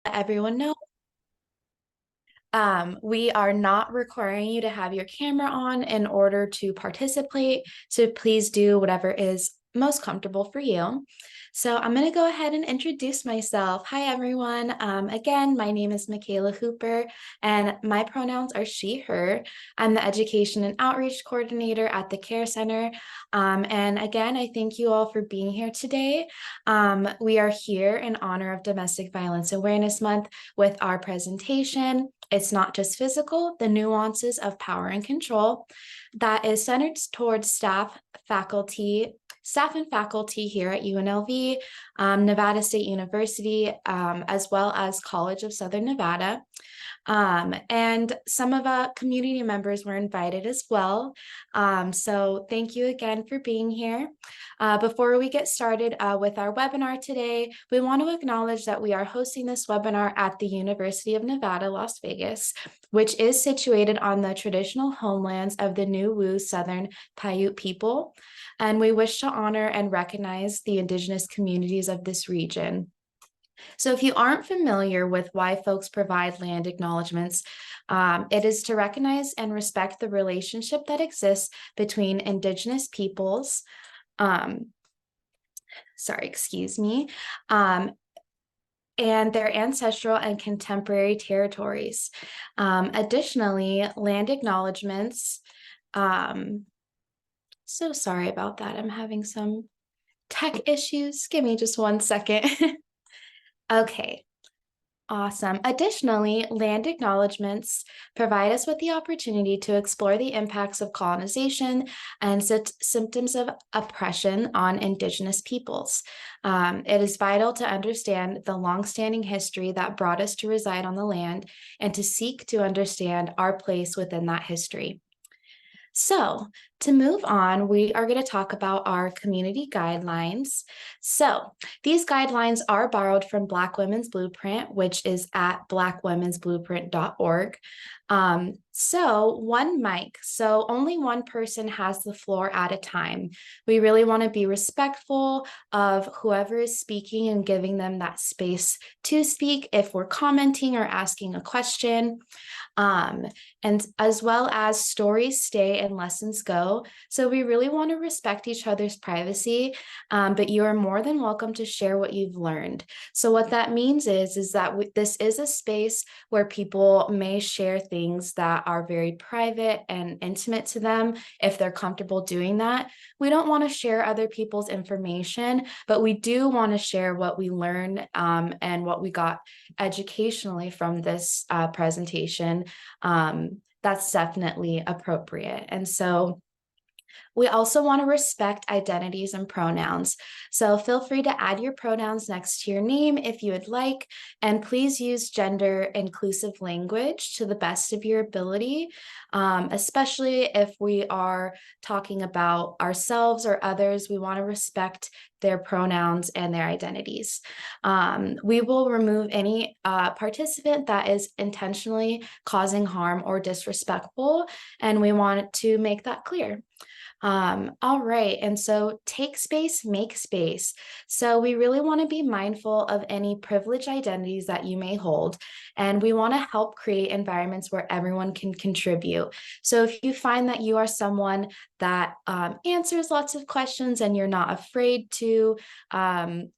Everyone know we are not requiring you to have your camera on in order to participate, so please do whatever is most comfortable for you. So I'm going to go ahead and introduce myself. Hi, everyone. Again, my name is Michaela Hooper, and my pronouns are she, her. I'm the Education and Outreach Coordinator at the Care Center. And again, I thank you all for being here today. We are here in honor of Domestic Violence Awareness Month with our presentation. It's not just physical, the nuances of power and control, that is centered towards staff and faculty here at UNLV, Nevada State University, as well as College of Southern Nevada. And some of our community members were invited as well. So thank you again for being here. Before we get started with our webinar today, we want to acknowledge that we are hosting this webinar at the University of Nevada, Las Vegas, which is situated on the traditional homelands of the Nuwu Southern Paiute people. And we wish to honor and recognize the indigenous communities of this region. So if you aren't familiar with why folks provide land acknowledgements, it is to recognize and respect the relationship that exists between indigenous peoples, and their ancestral and contemporary territories. Additionally, land acknowledgements, so sorry about that. I'm having some tech issues. Give me just one second. Okay, awesome. Additionally, land acknowledgements provide us with the opportunity to explore the impacts of colonization and symptoms of oppression on Indigenous peoples. It is vital to understand the longstanding history that brought us to reside on the land and to seek to understand our place within that history. So to move on, we are going to talk about our community guidelines. So these guidelines are borrowed from Black Women's Blueprint, which is at blackwomensblueprint.org. So one mic, so only one person has the floor at a time. We really want to be respectful of whoever is speaking and giving them that space to speak if we're commenting or asking a question. And as well as stories stay and lessons go. So we really want to respect each other's privacy, but you are more than welcome to share what you've learned. So what that means is that this is a space where people may share things that are very private and intimate to them if they're comfortable doing that. We don't want to share other people's information, but we do want to share what we learned and what we got educationally from this presentation. That's definitely appropriate. And so we also want to respect identities and pronouns. So feel free to add your pronouns next to your name if you would like, and please use gender inclusive language to the best of your ability, especially if we are talking about ourselves or others. We want to respect their pronouns and their identities. We will remove any participant that is intentionally causing harm or disrespectful, and we want to make that clear. All right, and so take space, make space. So we really want to be mindful of any privileged identities that you may hold, and we want to help create environments where everyone can contribute. So if you find that you are someone that answers lots of questions and you're not afraid to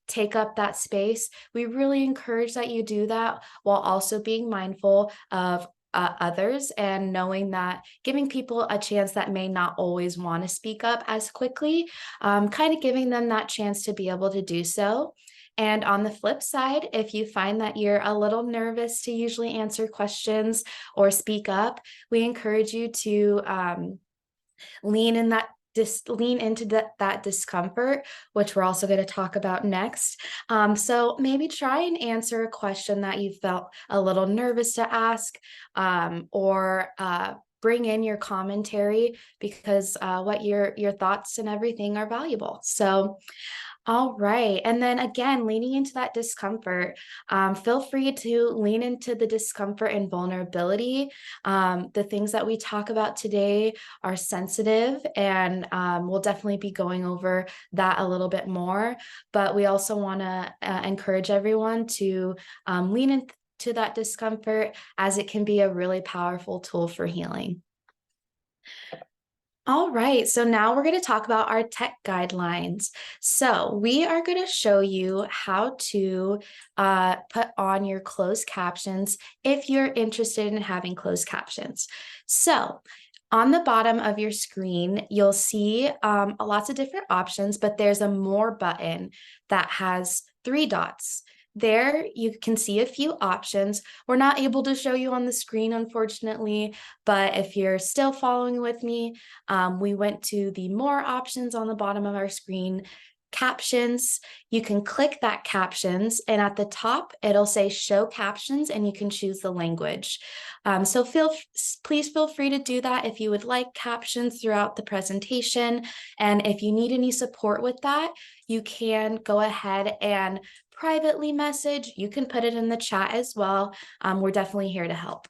take up that space, we really encourage that you do that while also being mindful of others and knowing that giving people a chance that may not always want to speak up as quickly, kind of giving them that chance to be able to do so. And on the flip side, if you find that you're a little nervous to usually answer questions or speak up, we encourage you to lean into that discomfort, which we're also going to talk about next. So maybe try and answer a question that you felt a little nervous to ask, or bring in your commentary, because what your thoughts and everything are valuable. So All right. And then again, leaning into that discomfort, feel free to lean into the discomfort and vulnerability. The things that we talk about today are sensitive, and we'll definitely be going over that a little bit more. But we also want to encourage everyone to lean into that discomfort, as it can be a really powerful tool for healing. All right, so now we're going to talk about our tech guidelines. So we are going to show you how to put on your closed captions if you're interested in having closed captions. So on the bottom of your screen, you'll see lots of different options, but there's a more button that has 3 dots. There you can see a few options. We're not able to show you on the screen, unfortunately, but if you're still following with me, we went to the more options on the bottom of our screen, captions. You can click that captions, and at the top, it'll say show captions, and you can choose the language. So please feel free to do that if you would like captions throughout the presentation. And if you need any support with that, you can go ahead and privately message. You can put it in the chat as well. We're definitely here to help.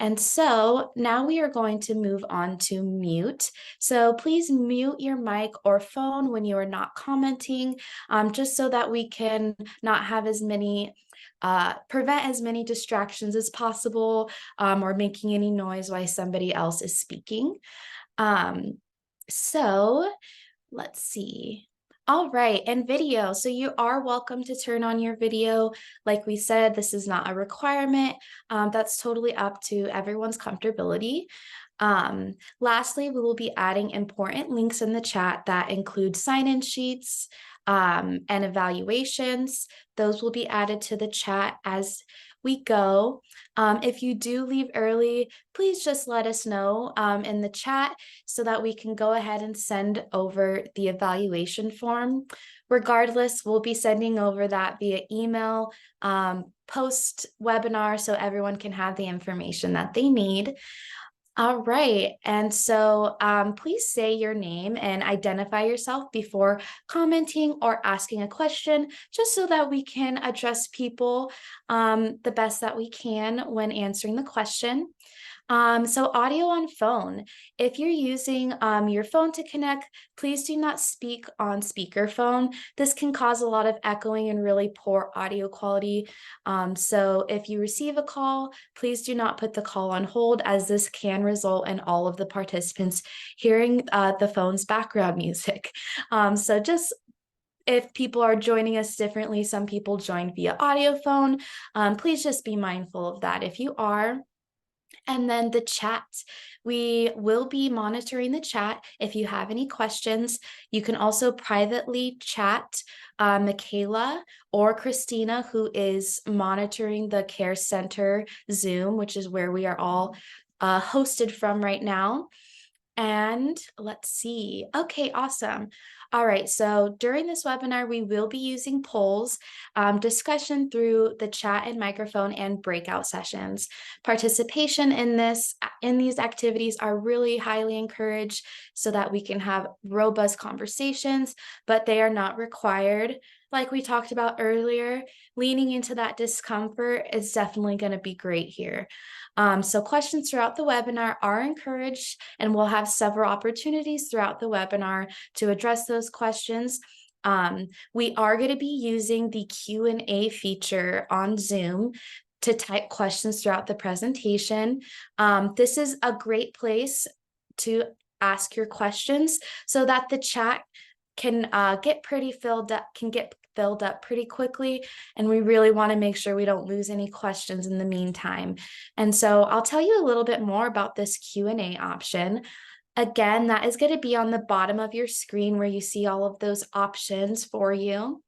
And so now we are going to move on to mute. So please mute your mic or phone when you are not commenting, just so that we can not have as many prevent as many distractions as possible, or making any noise while somebody else is speaking. So let's see. All right, and video. So you are welcome to turn on your video. Like we said, this is not a requirement. That's totally up to everyone's comfortability. Lastly, we will be adding important links in the chat that include sign-in sheets and evaluations. Those will be added to the chat as we go. If you do leave early, please just let us know in the chat so that we can go ahead and send over the evaluation form. Regardless, we'll be sending over that via email post webinar so everyone can have the information that they need. All right. And so please say your name and identify yourself before commenting or asking a question, just so that we can address people the best that we can when answering the question. So audio on phone. If you're using your phone to connect, please do not speak on speakerphone. This can cause a lot of echoing and really poor audio quality. So if you receive a call, please do not put the call on hold, as this can result in all of the participants hearing the phone's background music. So just if people are joining us differently, some people join via audio phone. Please just be mindful of that if you are. And then the chat, we will be monitoring the chat. If you have any questions, you can also privately chat Michaela or Christina, who is monitoring the Care Center Zoom, which is where we are all hosted from right now. And let's see. Okay, awesome. All right, so during this webinar, we will be using polls, discussion through the chat and microphone, and breakout sessions. Participation in these activities are really highly encouraged so that we can have robust conversations, but they are not required. Like we talked about earlier, leaning into that discomfort is definitely going to be great here. So questions throughout the webinar are encouraged, and we'll have several opportunities throughout the webinar to address those questions. We are going to be using the Q&A feature on Zoom to type questions throughout the presentation. This is a great place to ask your questions so that the chat can get filled up pretty quickly, and we really want to make sure we don't lose any questions in the meantime. And so I'll tell you a little bit more about this Q&A option. Again, that is going to be on the bottom of your screen where you see all of those options for you.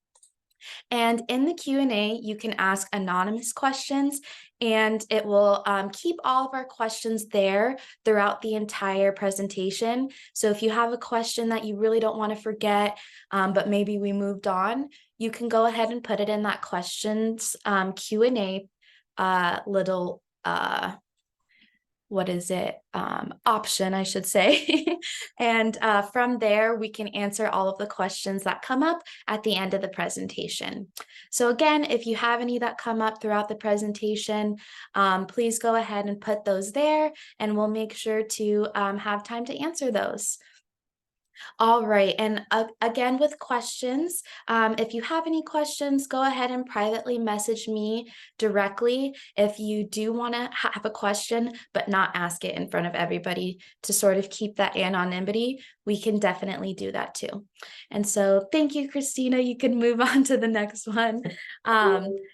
And in the Q&A, you can ask anonymous questions, and it will keep all of our questions there throughout the entire presentation. So if you have a question that you really don't want to forget, but maybe we moved on, you can go ahead and put it in that questions Q&A little option, I should say. And from there, we can answer all of the questions that come up at the end of the presentation. So again, if you have any that come up throughout the presentation, please go ahead and put those there, and we'll make sure to have time to answer those. All right, and again, with questions, if you have any questions, go ahead and privately message me directly. If you do want to have a question, but not ask it in front of everybody to sort of keep that anonymity, we can definitely do that too. And so thank you, Christina. You can move on to the next one.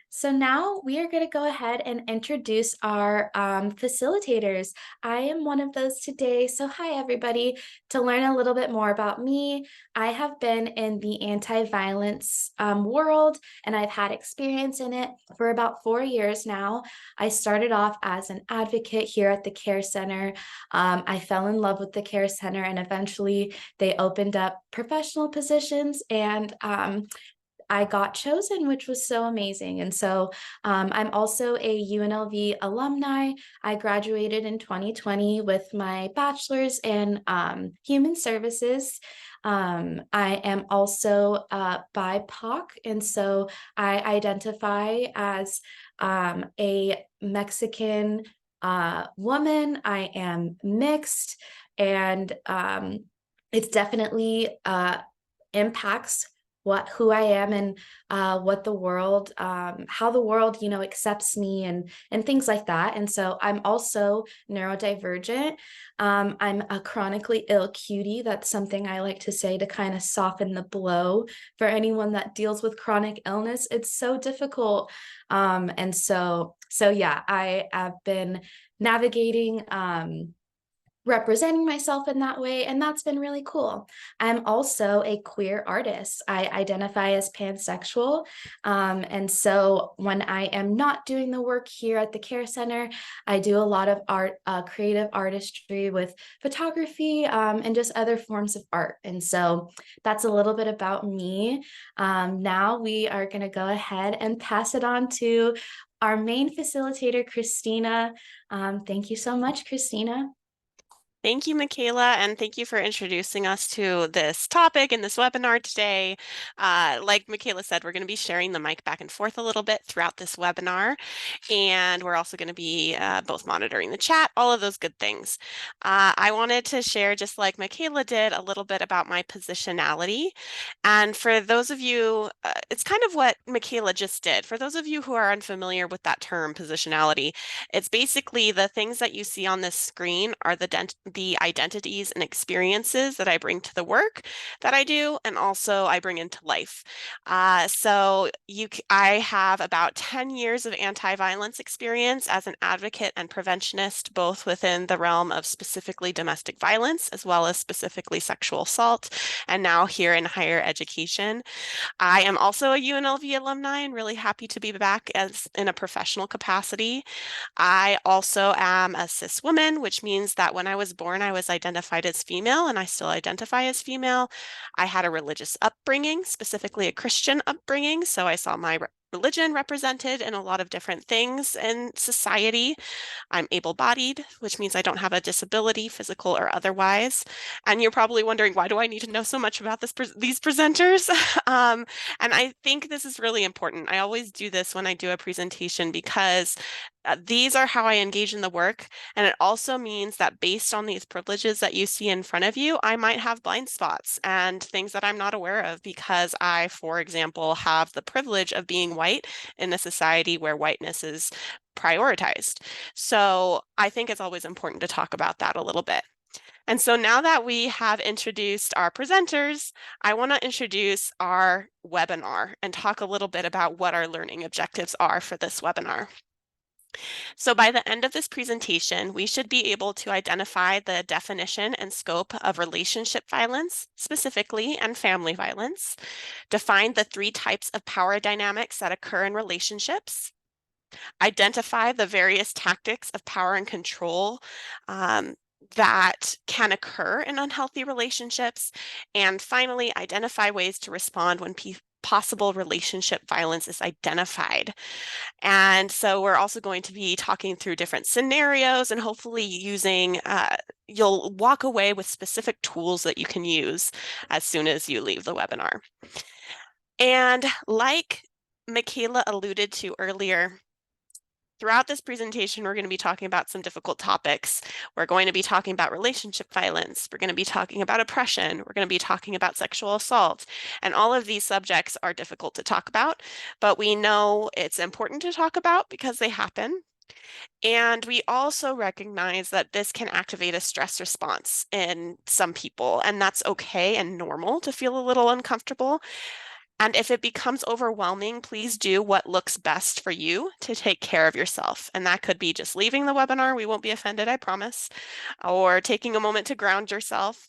So now we are going to go ahead and introduce our facilitators. I am one of those today. So hi, everybody. To learn a little bit more about me, I have been in the anti-violence world, and I've had experience in it for about 4 years now. I started off as an advocate here at the Care Center. I fell in love with the Care Center, and eventually they opened up professional positions, and I got chosen, which was so amazing. And so I'm also a UNLV alumni. I graduated in 2020 with my bachelor's in human services. I am also BIPOC, and so I identify as a Mexican woman. I am mixed, and it's definitely impacts who I am, and what the world, how the world, accepts me, and things like that. And so I'm also neurodivergent. I'm a chronically ill cutie. That's something I like to say to kind of soften the blow for anyone that deals with chronic illness. It's so difficult. And so yeah, I have been navigating representing myself in that way, and that's been really cool. I'm also a queer artist. I identify as pansexual, and so when I am not doing the work here at the Care Center, I do a lot of art, creative artistry with photography, and just other forms of art. And so that's a little bit about me. Now we are going to go ahead and pass it on to our main facilitator, Christina. Thank you so much, Christina. Thank you, Michaela, and thank you for introducing us to this topic in this webinar today. Like Michaela said, we're going to be sharing the mic back and forth a little bit throughout this webinar, and we're also going to be both monitoring the chat, all of those good things. I wanted to share, just like Michaela did, a little bit about my positionality. And for those of you, it's kind of what Michaela just did. For those of you who are unfamiliar with that term, positionality, it's basically the things that you see on this screen are the identities and experiences that I bring to the work that I do, and also I bring into life. I have about 10 years of anti-violence experience as an advocate and preventionist, both within the realm of specifically domestic violence, as well as specifically sexual assault, and now here in higher education. I am also a UNLV alumni and really happy to be back in a professional capacity. I also am a cis woman, which means that when I was born, I was identified as female, and I still identify as female. I had a religious upbringing, specifically a Christian upbringing, so I saw my religion represented in a lot of different things in society. I'm able-bodied, which means I don't have a disability, physical or otherwise. And you're probably wondering, why do I need to know so much about these presenters? And I think this is really important. I always do this when I do a presentation because these are how I engage in the work. And it also means that based on these privileges that you see in front of you, I might have blind spots and things that I'm not aware of because I, for example, have the privilege of being white in a society where whiteness is prioritized. So I think it's always important to talk about that a little bit. And so now that we have introduced our presenters, I want to introduce our webinar and talk a little bit about what our learning objectives are for this webinar. So by the end of this presentation, we should be able to identify the definition and scope of relationship violence, specifically, and family violence, define the 3 types of power dynamics that occur in relationships, identify the various tactics of power and control that can occur in unhealthy relationships, and finally, identify ways to respond when possible relationship violence is identified. And so we're also going to be talking through different scenarios and hopefully you'll walk away with specific tools that you can use as soon as you leave the webinar. And like Michaela alluded to earlier, throughout this presentation, we're going to be talking about some difficult topics. We're going to be talking about relationship violence. We're going to be talking about oppression. We're going to be talking about sexual assault. And all of these subjects are difficult to talk about, but we know it's important to talk about because they happen. And we also recognize that this can activate a stress response in some people, and that's okay and normal to feel a little uncomfortable. And if it becomes overwhelming, please do what looks best for you to take care of yourself. And that could be just leaving the webinar. We won't be offended, I promise. Or taking a moment to ground yourself.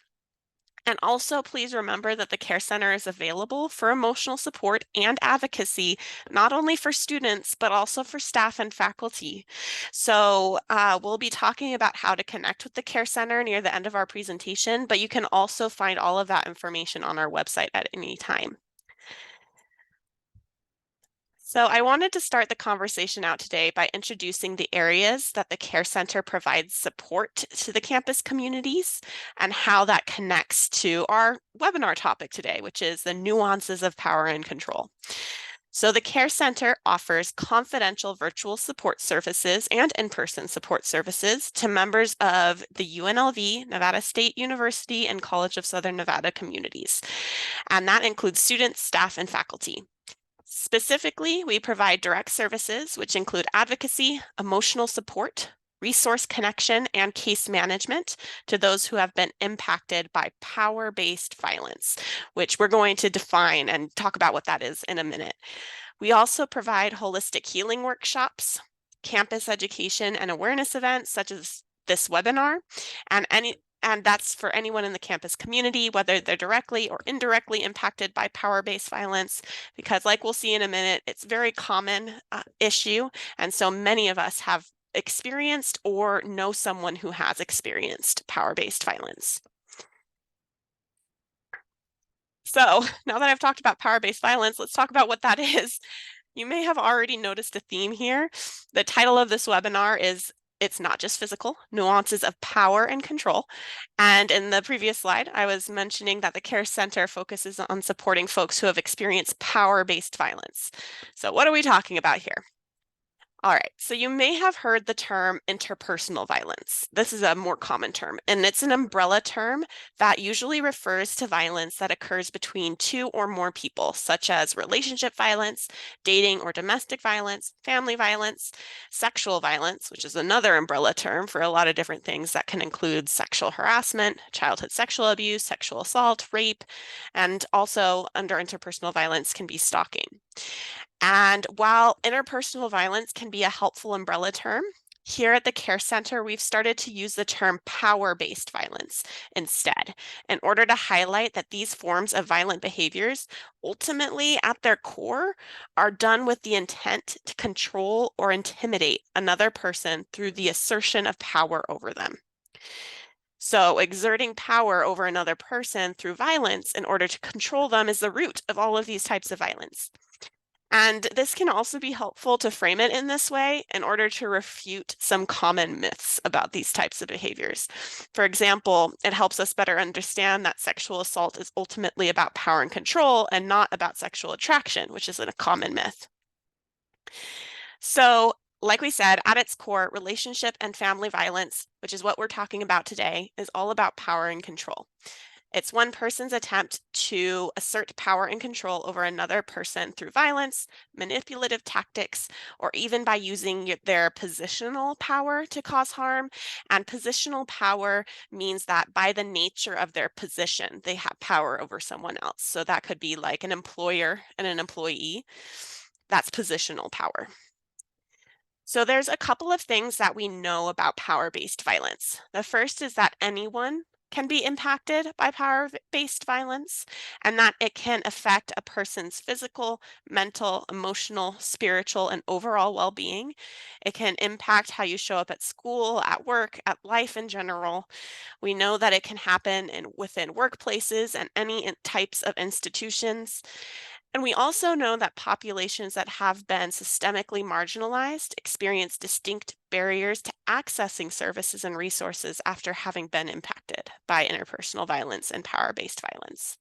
And also, please remember that the Care Center is available for emotional support and advocacy, not only for students, but also for staff and faculty. So we'll be talking about how to connect with the Care Center near the end of our presentation, but you can also find all of that information on our website at any time. So I wanted to start the conversation out today by introducing the areas that the Care Center provides support to the campus communities and how that connects to our webinar topic today, which is the nuances of power and control. So the Care Center offers confidential virtual support services and in-person support services to members of the UNLV, Nevada State University, and College of Southern Nevada communities. And that includes students, staff, and faculty. Specifically, we provide direct services, which include advocacy, emotional support, resource connection, and case management to those who have been impacted by power-based violence, which we're going to define and talk about what that is in a minute. We also provide holistic healing workshops, campus education and awareness events such as this webinar, and that's for anyone in the campus community, whether they're directly or indirectly impacted by power-based violence, because like we'll see in a minute, it's a very common issue. And so many of us have experienced or know someone who has experienced power-based violence. So now that I've talked about power-based violence, let's talk about what that is. You may have already noticed a theme here. The title of this webinar is It's Not Just Physical, Nuances of Power and Control. And in the previous slide, I was mentioning that the Care Center focuses on supporting folks who have experienced power-based violence. So what are we talking about here? All right, so you may have heard the term interpersonal violence. This is a more common term, and it's an umbrella term that usually refers to violence that occurs between two or more people, such as relationship violence, dating or domestic violence, family violence, sexual violence, which is another umbrella term for a lot of different things that can include sexual harassment, childhood sexual abuse, sexual assault, rape, and also under interpersonal violence can be stalking. And while interpersonal violence can be a helpful umbrella term, here at the Care Center, we've started to use the term power-based violence instead, in order to highlight that these forms of violent behaviors, ultimately at their core, are done with the intent to control or intimidate another person through the assertion of power over them. So exerting power over another person through violence in order to control them is the root of all of these types of violence. And this can also be helpful to frame it in this way in order to refute some common myths about these types of behaviors. For example, it helps us better understand that sexual assault is ultimately about power and control and not about sexual attraction, which is a common myth. So, like we said, at its core, relationship and family violence, which is what we're talking about today, is all about power and control. It's one person's attempt to assert power and control over another person through violence, manipulative tactics, or even by using their positional power to cause harm. And positional power means that by the nature of their position, they have power over someone else. So that could be like an employer and an employee. That's positional power. So there's a couple of things that we know about power-based violence. The first is that anyone can be impacted by power-based violence, and that it can affect a person's physical, mental, emotional, spiritual, and overall well-being. It can impact how you show up at school, at work, at life in general. We know that it can happen within workplaces and any types of institutions. And we also know that populations that have been systemically marginalized experience distinct barriers to accessing services and resources after having been impacted by interpersonal violence and power-based violence.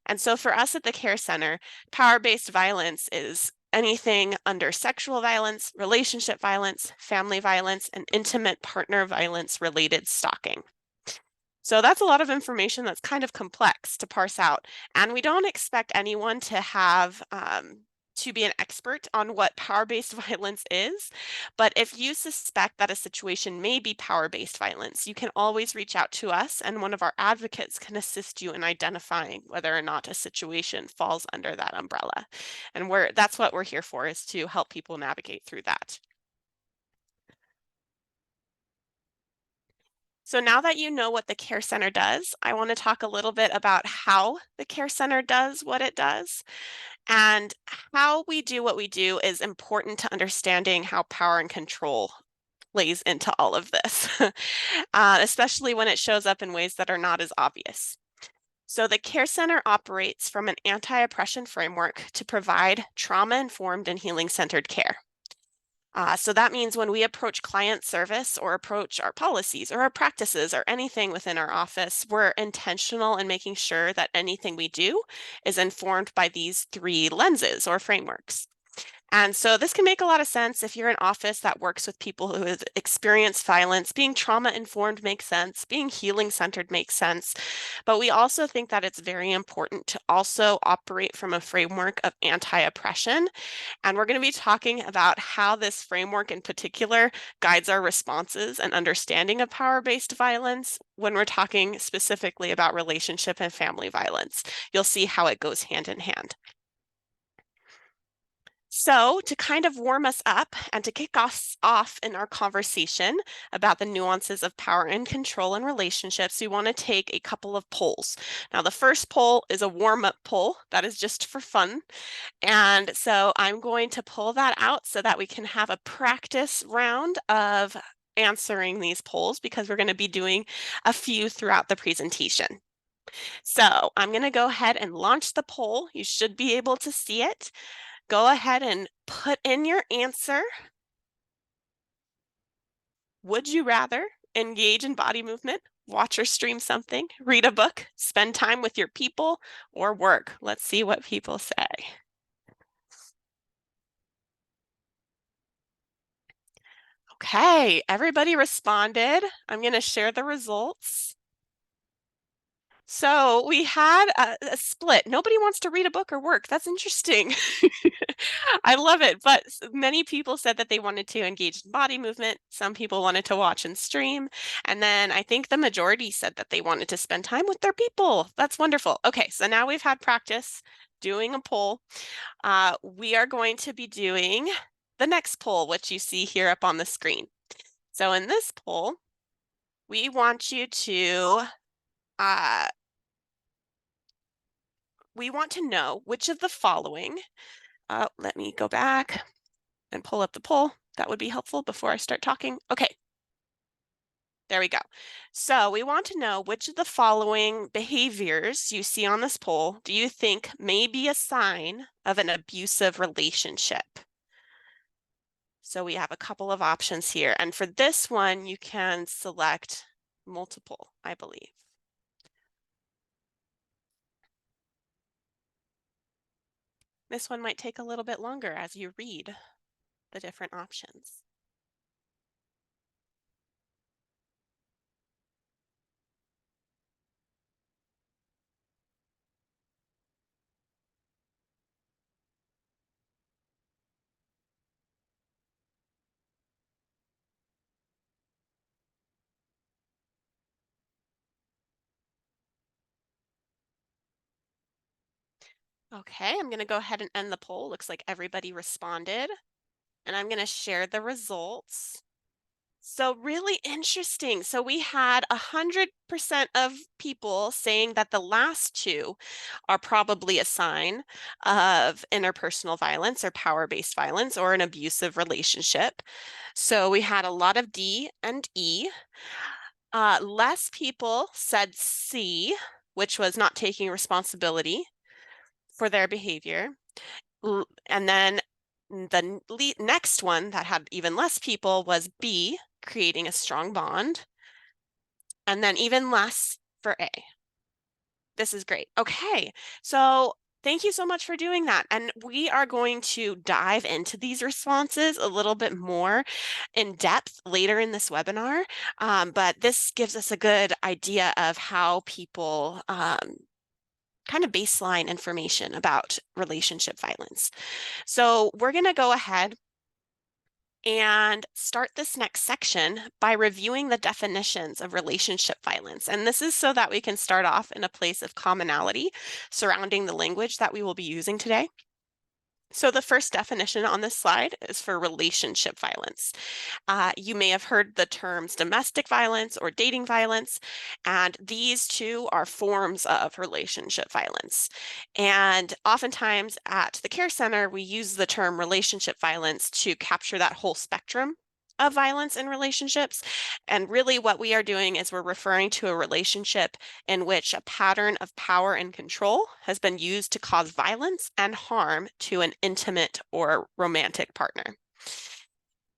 And so for us at the Care Center, power-based violence is anything under sexual violence, relationship violence, family violence, and intimate partner violence related stalking. So that's a lot of information that's kind of complex to parse out. And we don't expect anyone to have to be an expert on what power-based violence is. But if you suspect that a situation may be power-based violence, you can always reach out to us and one of our advocates can assist you in identifying whether or not a situation falls under that umbrella. And that's what we're here for, is to help people navigate through that. So now that you know what the Care Center does, I want to talk a little bit about how the Care Center does what it does. And how we do what we do is important to understanding how power and control plays into all of this, especially when it shows up in ways that are not as obvious. So the Care Center operates from an anti-oppression framework to provide trauma-informed and healing-centered care. So that means when we approach client service or approach our policies or our practices or anything within our office, we're intentional in making sure that anything we do is informed by these three lenses or frameworks. And so this can make a lot of sense if you're an office that works with people who have experienced violence. Being trauma informed makes sense. Being healing centered makes sense. But we also think that it's very important to also operate from a framework of anti-oppression. And we're going to be talking about how this framework in particular guides our responses and understanding of power-based violence when we're talking specifically about relationship and family violence. You'll see how it goes hand in hand. So to kind of warm us up and to kick us off in our conversation about the nuances of power and control in relationships, we want to take a couple of polls. Now, the first poll is a warm-up poll that is just for fun. And so I'm going to pull that out so that we can have a practice round of answering these polls, because we're going to be doing a few throughout the presentation. So I'm going to go ahead and launch the poll. You should be able to see it. Go ahead and put in your answer. Would you rather engage in body movement, watch or stream something, read a book, spend time with your people, or work? Let's see what people say. Okay, everybody responded. I'm going to share the results. So we had a split. Nobody wants to read a book or work. That's interesting. I love it. But many people said that they wanted to engage in body movement. Some people wanted to watch and stream. And then I think the majority said that they wanted to spend time with their people. That's wonderful. Okay, so now we've had practice doing a poll. We are going to be doing the next poll, which you see here up on the screen. So in this poll, we want you to know which of the following, let me go back and pull up the poll. That would be helpful before I start talking. Okay, there we go. So we want to know which of the following behaviors you see on this poll do you think may be a sign of an abusive relationship? So we have a couple of options here. And for this one, you can select multiple, I believe. This one might take a little bit longer as you read the different options. Okay, I'm going to go ahead and end the poll. Looks like everybody responded. And I'm going to share the results. So really interesting. So we had 100% of people saying that the last two are probably a sign of interpersonal violence or power-based violence or an abusive relationship. So we had a lot of D and E. Less people said C, which was not taking responsibility. for their behavior. And then the next one that had even less people was B, creating a strong bond. And then even less for A. This is great. Okay, so thank you so much for doing that. And we are going to dive into these responses a little bit more in depth later in this webinar. But this gives us a good idea of how people kind of baseline information about relationship violence. So we're going to go ahead and start this next section by reviewing the definitions of relationship violence. And this is so that we can start off in a place of commonality surrounding the language that we will be using today. So the first definition on this slide is for relationship violence. You may have heard the terms domestic violence or dating violence, and these two are forms of relationship violence. And oftentimes at the Care Center, we use the term relationship violence to capture that whole spectrum of violence in relationships. And really what we are doing is we're referring to a relationship in which a pattern of power and control has been used to cause violence and harm to an intimate or romantic partner.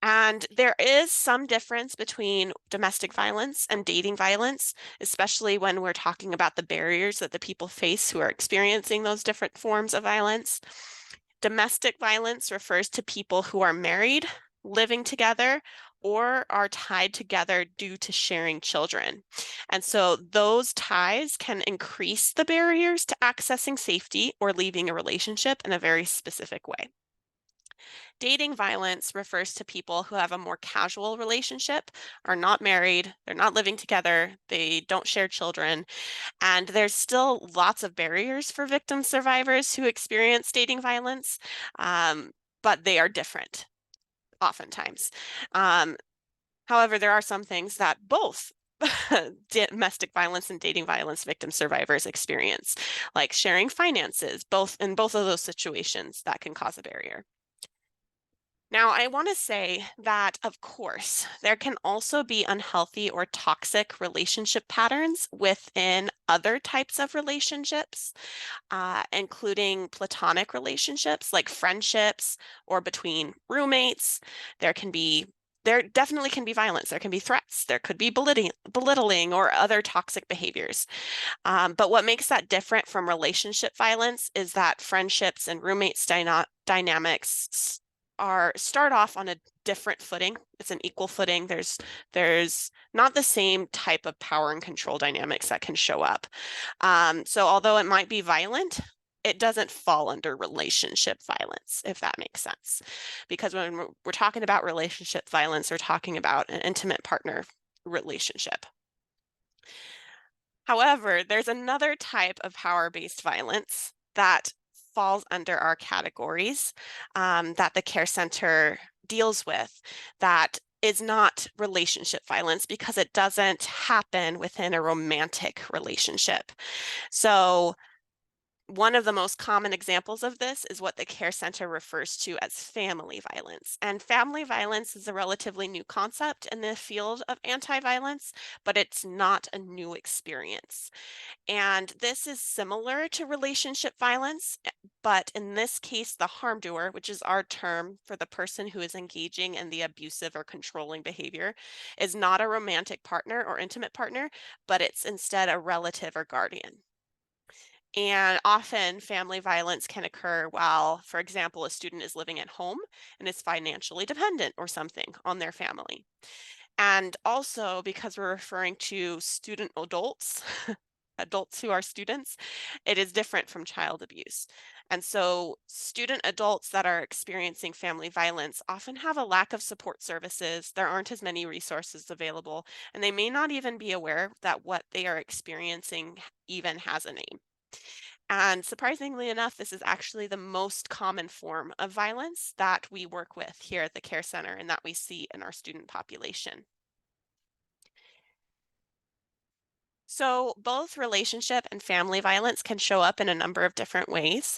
And there is some difference between domestic violence and dating violence, especially when we're talking about the barriers that the people face who are experiencing those different forms of violence. Domestic violence refers to people who are married, living together, or are tied together due to sharing children. And so those ties can increase the barriers to accessing safety or leaving a relationship in a very specific way. Dating violence refers to people who have a more casual relationship, are not married, they're not living together, they don't share children, and there's still lots of barriers for victim survivors who experience dating violence, but they are different oftentimes. However, there are some things that both domestic violence and dating violence victim survivors experience, like sharing finances. In both of those situations, that can cause a barrier. Now, I want to say that, of course, there can also be unhealthy or toxic relationship patterns within other types of relationships, including platonic relationships like friendships or between roommates. There definitely can be violence. There can be threats. There could be belittling or other toxic behaviors. But what makes that different from relationship violence is that friendships and roommates dynamics start off on a different footing. It's an equal footing. There's not the same type of power and control dynamics that can show up. So although it might be violent, it doesn't fall under relationship violence, if that makes sense. Because when we're talking about relationship violence, we're talking about an intimate partner relationship. However, there's another type of power-based violence that falls under our categories that the Care Center deals with that is not relationship violence because it doesn't happen within a romantic relationship. So one of the most common examples of this is what the Care Center refers to as family violence. And family violence is a relatively new concept in the field of anti-violence, but it's not a new experience. And this is similar to relationship violence, but in this case, the harm doer, which is our term for the person who is engaging in the abusive or controlling behavior, is not a romantic partner or intimate partner, but it's instead a relative or guardian. And often family violence can occur while, for example, a student is living at home and is financially dependent or something on their family. And also because we're referring to student adults, adults who are students, it is different from child abuse. And so student adults that are experiencing family violence often have a lack of support services. There aren't as many resources available, and they may not even be aware that what they are experiencing even has a name. And surprisingly enough, this is actually the most common form of violence that we work with here at the Care Center and that we see in our student population. So, both relationship and family violence can show up in a number of different ways.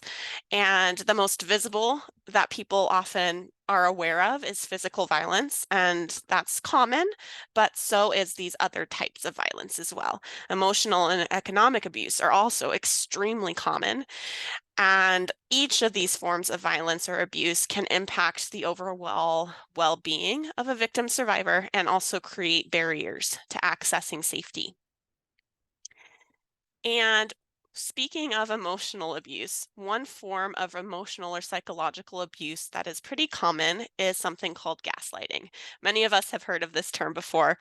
And the most visible that people often are aware of is physical violence, and that's common, but so is these other types of violence as well. Emotional and economic abuse are also extremely common. And each of these forms of violence or abuse can impact the overall well being of a victim survivor and also create barriers to accessing safety. And speaking of emotional abuse, one form of emotional or psychological abuse that is pretty common is something called gaslighting. Many of us have heard of this term before,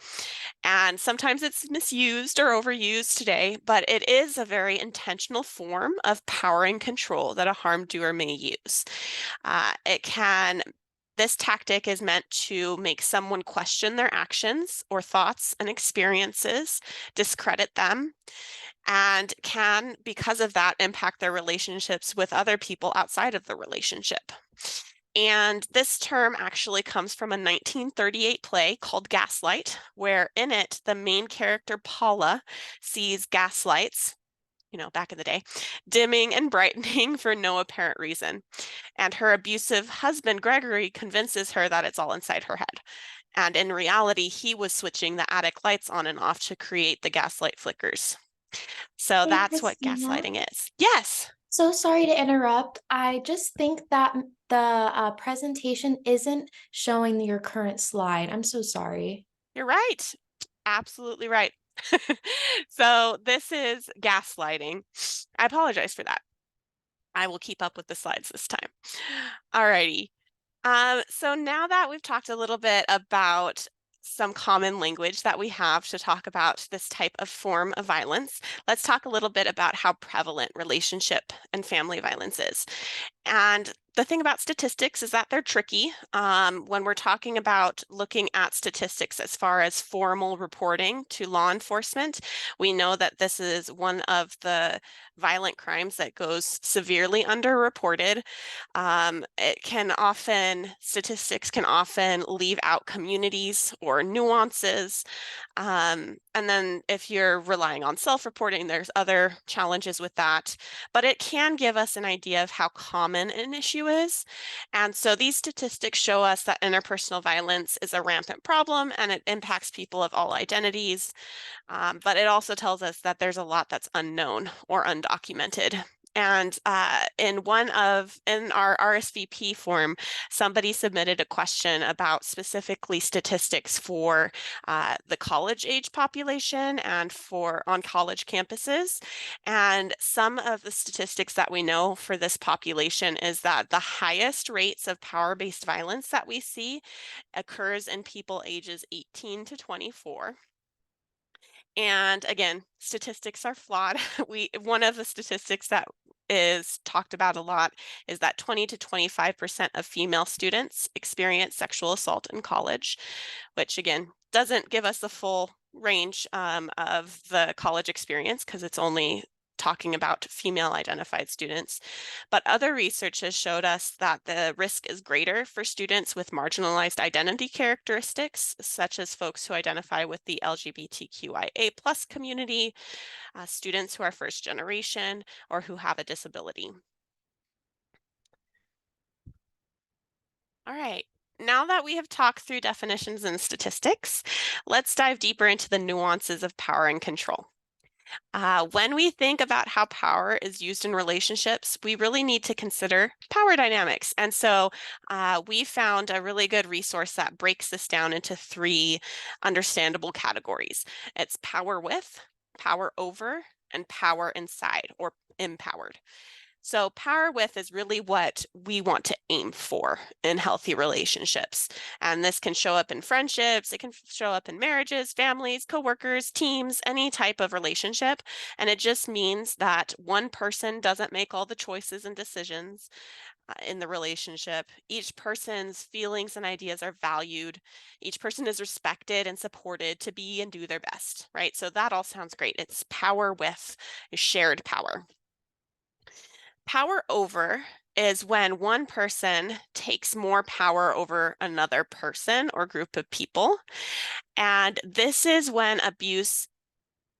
and sometimes it's misused or overused today, but it is a very intentional form of power and control that a harm doer may use. It can This tactic is meant to make someone question their actions or thoughts and experiences, discredit them, and can, because of that, impact their relationships with other people outside of the relationship. And this term actually comes from a 1938 play called Gaslight, where in it, the main character, Paula, sees gaslights, back in the day, dimming and brightening for no apparent reason. And her abusive husband, Gregory, convinces her that it's all inside her head. And in reality, he was switching the attic lights on and off to create the gaslight flickers. So Hey, that's what Christina. gaslighting is. Yes, So sorry to interrupt. I just think that the presentation isn't showing your current slide. I'm so sorry. you're right. Absolutely right. So this is gaslighting. I apologize for that. I will keep up with the slides this time. Alrighty. So now that we've talked a little bit about some common language that we have to talk about this type of form of violence, let's talk a little bit about how prevalent relationship and family violence is. And the thing about statistics is that they're tricky. When we're talking about looking at statistics as far as formal reporting to law enforcement, we know that this is one of the violent crimes that goes severely underreported. Statistics can often leave out communities or nuances. And then if you're relying on self-reporting, there's other challenges with that, but it can give us an idea of how common an issue is. And so these statistics show us that interpersonal violence is a rampant problem and it impacts people of all identities. But it also tells us that there's a lot that's unknown or undocumented. And in our RSVP form, somebody submitted a question about specifically statistics for the college age population and for on college campuses. And some of the statistics that we know for this population is that the highest rates of power-based violence that we see occurs in people ages 18 to 24. And again, statistics are flawed. One of the statistics that is talked about a lot is that 20 to 25% of female students experience sexual assault in college, which again doesn't give us the full range of the college experience because it's only talking about female identified students. But other research has showed us that the risk is greater for students with marginalized identity characteristics, such as folks who identify with the LGBTQIA plus community, students who are first generation, or who have a disability. All right. Now that we have talked through definitions and statistics, let's dive deeper into the nuances of power and control. When we think about how power is used in relationships, we really need to consider power dynamics. And so we found a really good resource that breaks this down into three understandable categories. It's power with, power over, and power inside or empowered. So power with is really what we want to aim for in healthy relationships. And this can show up in friendships, it can show up in marriages, families, coworkers, teams, any type of relationship. And it just means that one person doesn't make all the choices and decisions in the relationship. Each person's feelings and ideas are valued. Each person is respected and supported to be and do their best, right? So that all sounds great. It's power with shared power. Power over is when one person takes more power over another person or group of people. And this is when abuse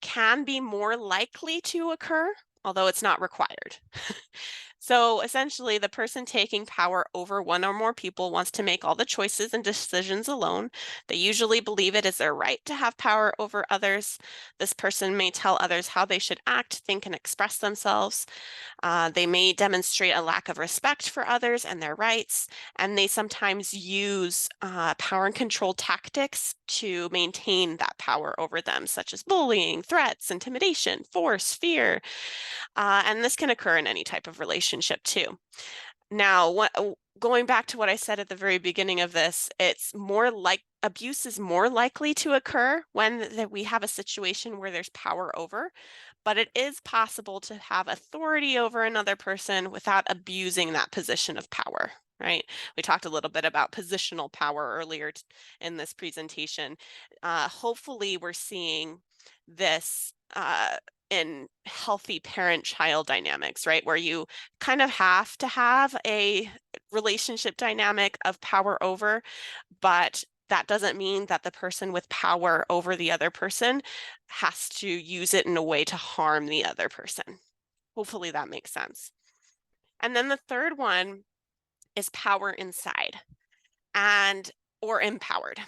can be more likely to occur, although it's not required. So essentially, the person taking power over one or more people wants to make all the choices and decisions alone. They usually believe it is their right to have power over others. This person may tell others how they should act, think, and express themselves. They may demonstrate a lack of respect for others and their rights, and they sometimes use power and control tactics to maintain that power over them, such as bullying, threats, intimidation, force, fear. And this can occur in any type of relationship too. Now, going back to what I said at the very beginning of this, it's more like abuse is more likely to occur when we have a situation where there's power over, but it is possible to have authority over another person without abusing that position of power, right? We talked a little bit about positional power earlier in this presentation. Hopefully, we're seeing this in healthy parent-child dynamics, right? Where you kind of have to have a relationship dynamic of power over, but that doesn't mean that the person with power over the other person has to use it in a way to harm the other person. Hopefully that makes sense. And then the third one is power inside and or empowered.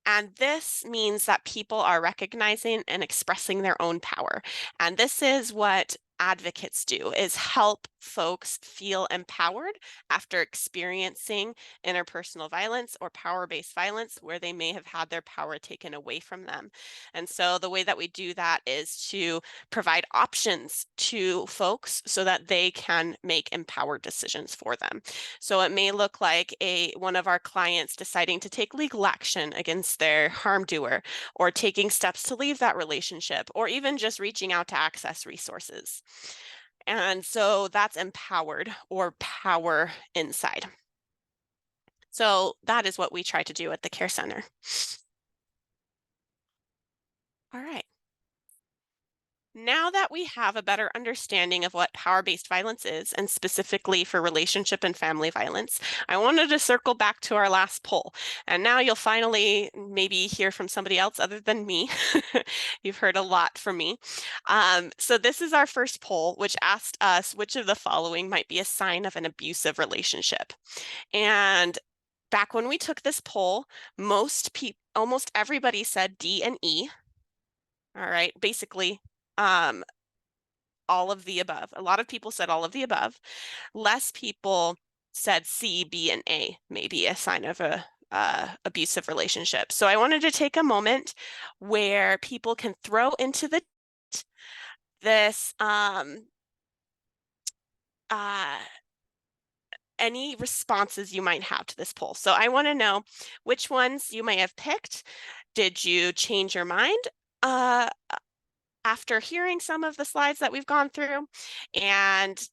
And this means that people are recognizing and expressing their own power. And this is what advocates do, is help folks feel empowered after experiencing interpersonal violence or power-based violence where they may have had their power taken away from them. And so the way that we do that is to provide options to folks so that they can make empowered decisions for them. So it may look like one of our clients deciding to take legal action against their harm doer, or taking steps to leave that relationship, or even just reaching out to access resources. And so that's empowered or power inside. So that is what we try to do at the Care Center. All right. Now that we have a better understanding of what power-based violence is, and specifically for relationship and family violence, I wanted to circle back to our last poll. And now you'll finally maybe hear from somebody else other than me. You've heard a lot from me. So this is our first poll, which asked us which of the following might be a sign of an abusive relationship. And back when we took this poll, almost everybody said D and E. All right, basically, all of the above. A lot of people said all of the above. Less people said C, B, and A may be a sign of a abusive relationship. So I wanted to take a moment where people can throw into this any responses you might have to this poll. So I want to know which ones you may have picked. Did you change your mind after hearing some of the slides that we've gone through? And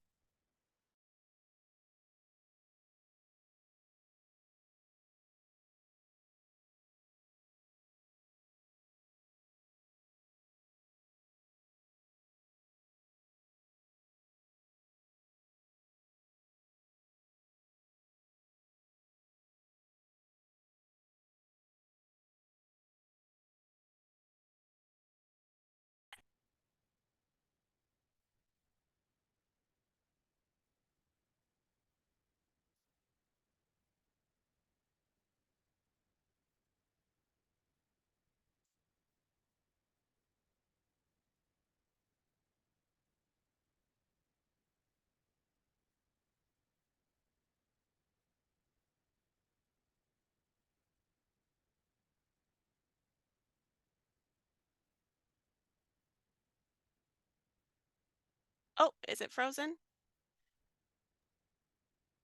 oh, is it frozen?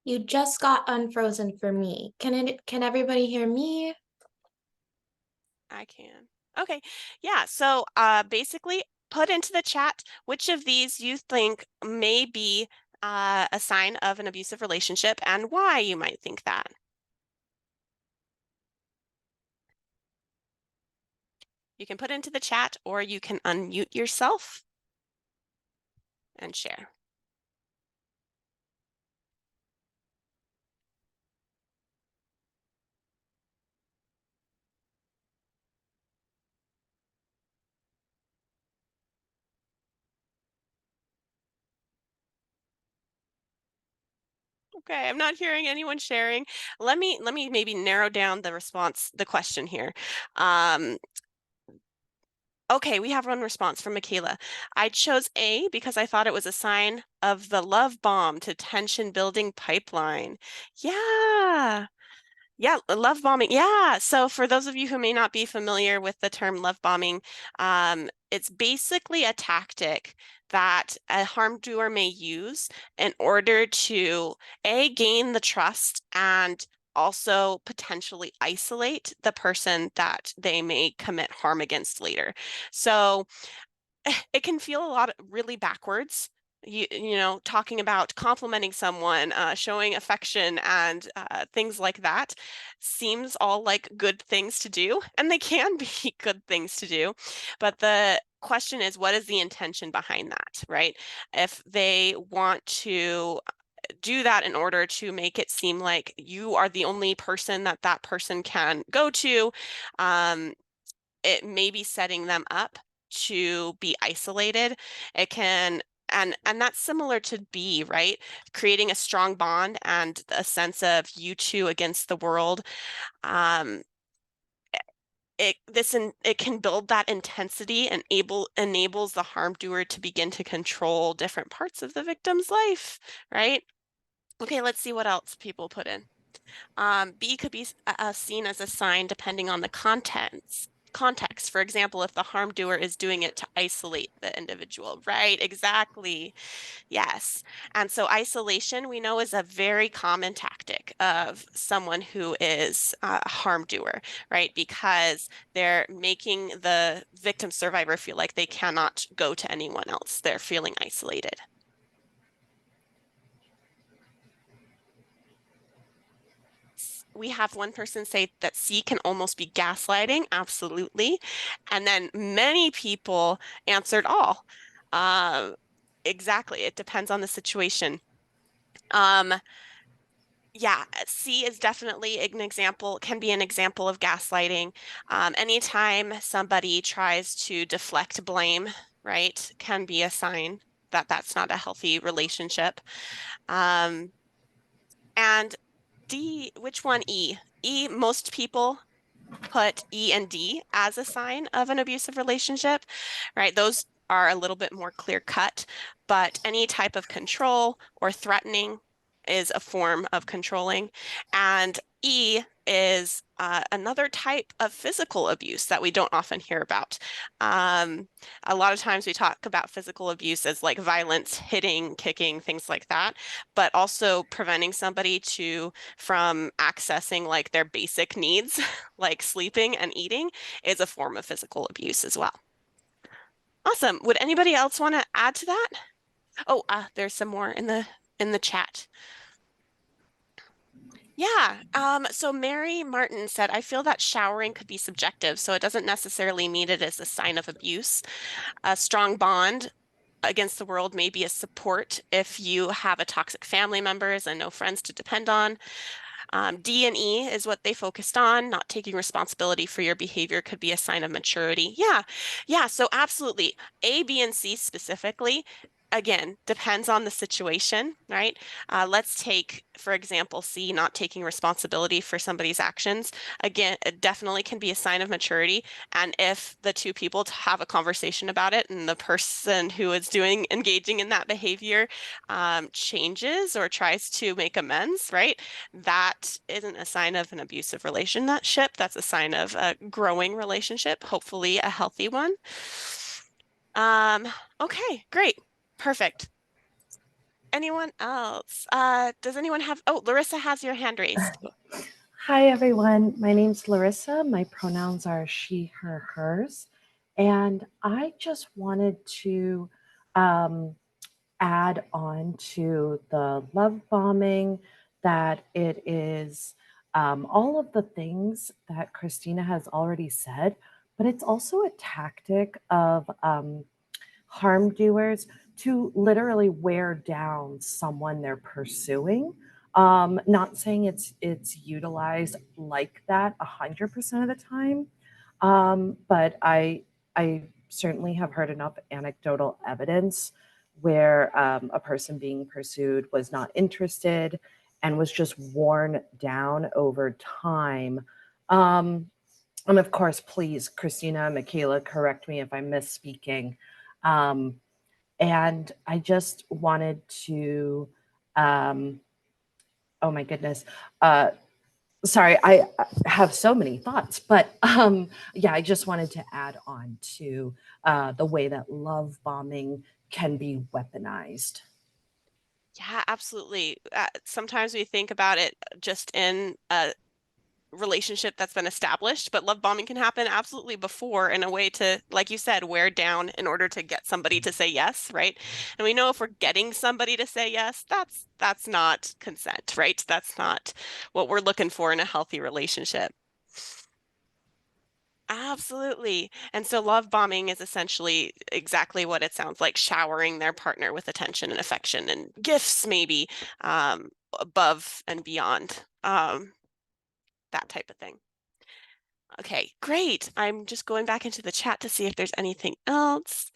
You just got unfrozen for me. Can everybody hear me? I can. Okay, yeah, so basically put into the chat which of these you think may be a sign of an abusive relationship and why you might think that. You can put into the chat or you can unmute yourself and share. Okay, I'm not hearing anyone sharing. Let me maybe narrow down the question here. Um, okay, we have one response from Michaela. I chose A because I thought it was a sign of the love bomb to tension building pipeline. Yeah. Yeah, love bombing. Yeah. So for those of you who may not be familiar with the term love bombing, it's basically a tactic that a harm doer may use in order to A, gain the trust and also potentially isolate the person that they may commit harm against later. So it can feel a lot really backwards. You know, talking about complimenting someone, showing affection, and things like that seems all like good things to do, and they can be good things to do. But the question is, what is the intention behind that, right? If they want to do that in order to make it seem like you are the only person that that person can go to, um, it may be setting them up to be isolated. It can and that's similar to B, right? Creating a strong bond and a sense of you two against the world. Um, it can build that intensity and enables the harm doer to begin to control different parts of the victim's life, right? Okay, let's see what else people put in. B could be seen as a sign depending on the context. For example, if the harm doer is doing it to isolate the individual, right? Exactly. Yes. And so isolation, we know, is a very common tactic of someone who is a harm doer, right? Because they're making the victim survivor feel like they cannot go to anyone else. They're feeling isolated. We have one person say that C can almost be gaslighting. Absolutely. And then many people answered all. Uh, exactly. It depends on the situation. Um, yeah, C is definitely an example, can be an example of gaslighting. Anytime somebody tries to deflect blame, right, can be a sign that that's not a healthy relationship. Um, and D, which one? E. E, most people put E and D as a sign of an abusive relationship, right? Those are a little bit more clear cut, but any type of control or threatening is a form of controlling. And E is another type of physical abuse that we don't often hear about. Um, a lot of times we talk about physical abuse as like violence, hitting, kicking, things like that, but also preventing somebody from accessing like their basic needs, like sleeping and eating, is a form of physical abuse as well. Awesome. Would anybody else want to add to that? Oh, there's some more in the chat. Yeah. So Mary Martin said, I feel that showering could be subjective, so it doesn't necessarily mean it is a sign of abuse. A strong bond against the world may be a support if you have a toxic family members and no friends to depend on. D and E is what they focused on. Not taking responsibility for your behavior could be a sign of maturity. Yeah, yeah. So absolutely. A, B, and C specifically, again, depends on the situation, right? Let's take, for example, C, not taking responsibility for somebody's actions. Again, it definitely can be a sign of maturity. And if the two people have a conversation about it and the person who is engaging in that behavior changes or tries to make amends, right? That isn't a sign of an abusive relationship. That's a sign of a growing relationship, hopefully a healthy one. Um, okay, great. Perfect. Anyone else? Does anyone have, oh, Larissa has your hand raised. Hi, everyone. My name's Larissa. My pronouns are she, her, hers. And I just wanted to um, add on to the love bombing that it is all of the things that Christina has already said, but it's also a tactic of harm doers to literally wear down someone they're pursuing. Not saying it's utilized like that 100% of the time, but I certainly have heard enough anecdotal evidence where a person being pursued was not interested and was just worn down over time. And of course, please, Christina, Michaela, correct me if I'm misspeaking. Um, and I just wanted to, um, oh my goodness, uh, sorry, I have so many thoughts, but yeah, I just wanted to add on to the way that love bombing can be weaponized. Yeah, absolutely. Sometimes we think about it just in a relationship that's been established, but love bombing can happen absolutely before in a way to, like you said, wear down in order to get somebody to say yes, right? And we know if we're getting somebody to say yes, that's not consent, right? That's not what we're looking for in a healthy relationship. Absolutely. And so love bombing is essentially exactly what it sounds like, showering their partner with attention and affection and gifts, maybe above and beyond that type of thing. Okay, great. I'm just going back into the chat to see if there's anything else.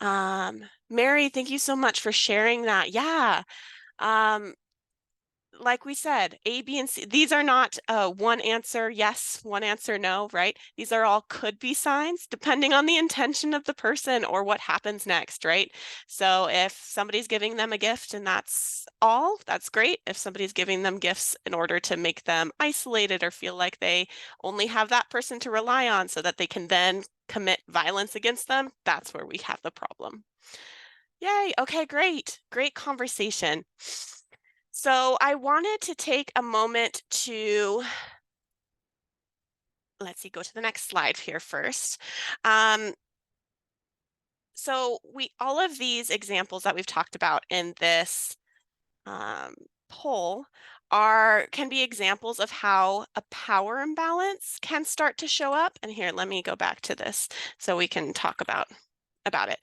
Mary, thank you so much for sharing that. Yeah. Um, like we said, A, B, and C, these are not one answer yes, one answer no, right? These are all could be signs depending on the intention of the person or what happens next, right? So if somebody's giving them a gift and that's all, that's great. If somebody's giving them gifts in order to make them isolated or feel like they only have that person to rely on so that they can then commit violence against them, that's where we have the problem. Yay. Okay, great. Great conversation. So I wanted to take a moment to, let's see, go to the next slide here first. So all of these examples that we've talked about in this um, poll can be examples of how a power imbalance can start to show up. And here, let me go back to this so we can talk about it.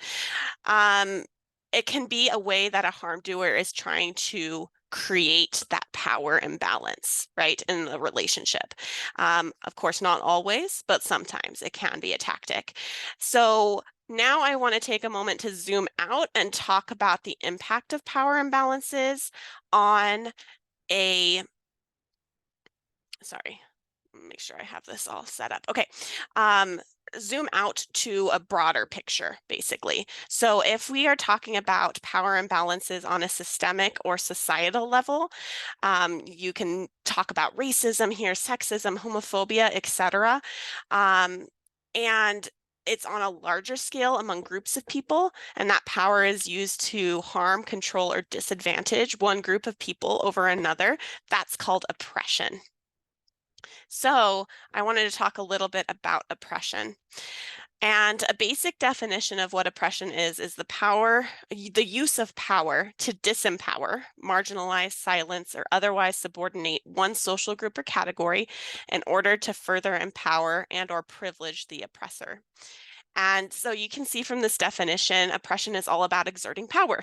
It can be a way that a harm doer is trying to create that power imbalance, right, in the relationship. Of course, not always, but sometimes it can be a tactic. So now I want to take a moment to zoom out and talk about the impact of power imbalances on sorry, make sure I have this all set up. Okay. Zoom out to a broader picture, basically. So if we are talking about power imbalances on a systemic or societal level, you can talk about racism here, sexism, homophobia, etc. And it's on a larger scale among groups of people, and that power is used to harm, control, or disadvantage one group of people over another. That's called oppression. So I wanted to talk a little bit about oppression. And a basic definition of what oppression is the use of power to disempower, marginalize, silence, or otherwise subordinate one social group or category in order to further empower and or privilege the oppressor. And so you can see from this definition, oppression is all about exerting power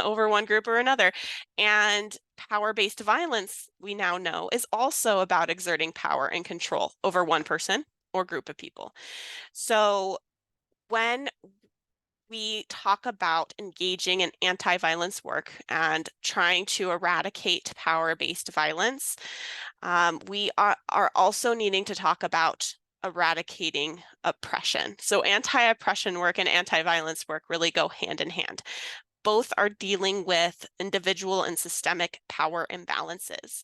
over one group or another. And power-based violence, we now know, is also about exerting power and control over one person or group of people. So when we talk about engaging in anti-violence work and trying to eradicate power-based violence, we are also needing to talk about eradicating oppression. So anti-oppression work and anti-violence work really go hand in hand. Both are dealing with individual and systemic power imbalances.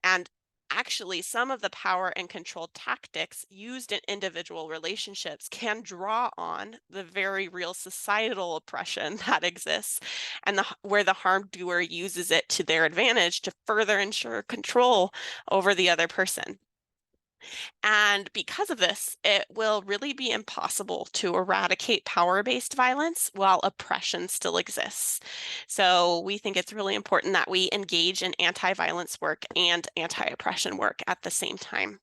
And actually, some of the power and control tactics used in individual relationships can draw on the very real societal oppression that exists, and where the harm doer uses it to their advantage to further ensure control over the other person. And because of this, it will really be impossible to eradicate power-based violence while oppression still exists. So we think it's really important that we engage in anti-violence work and anti-oppression work at the same time.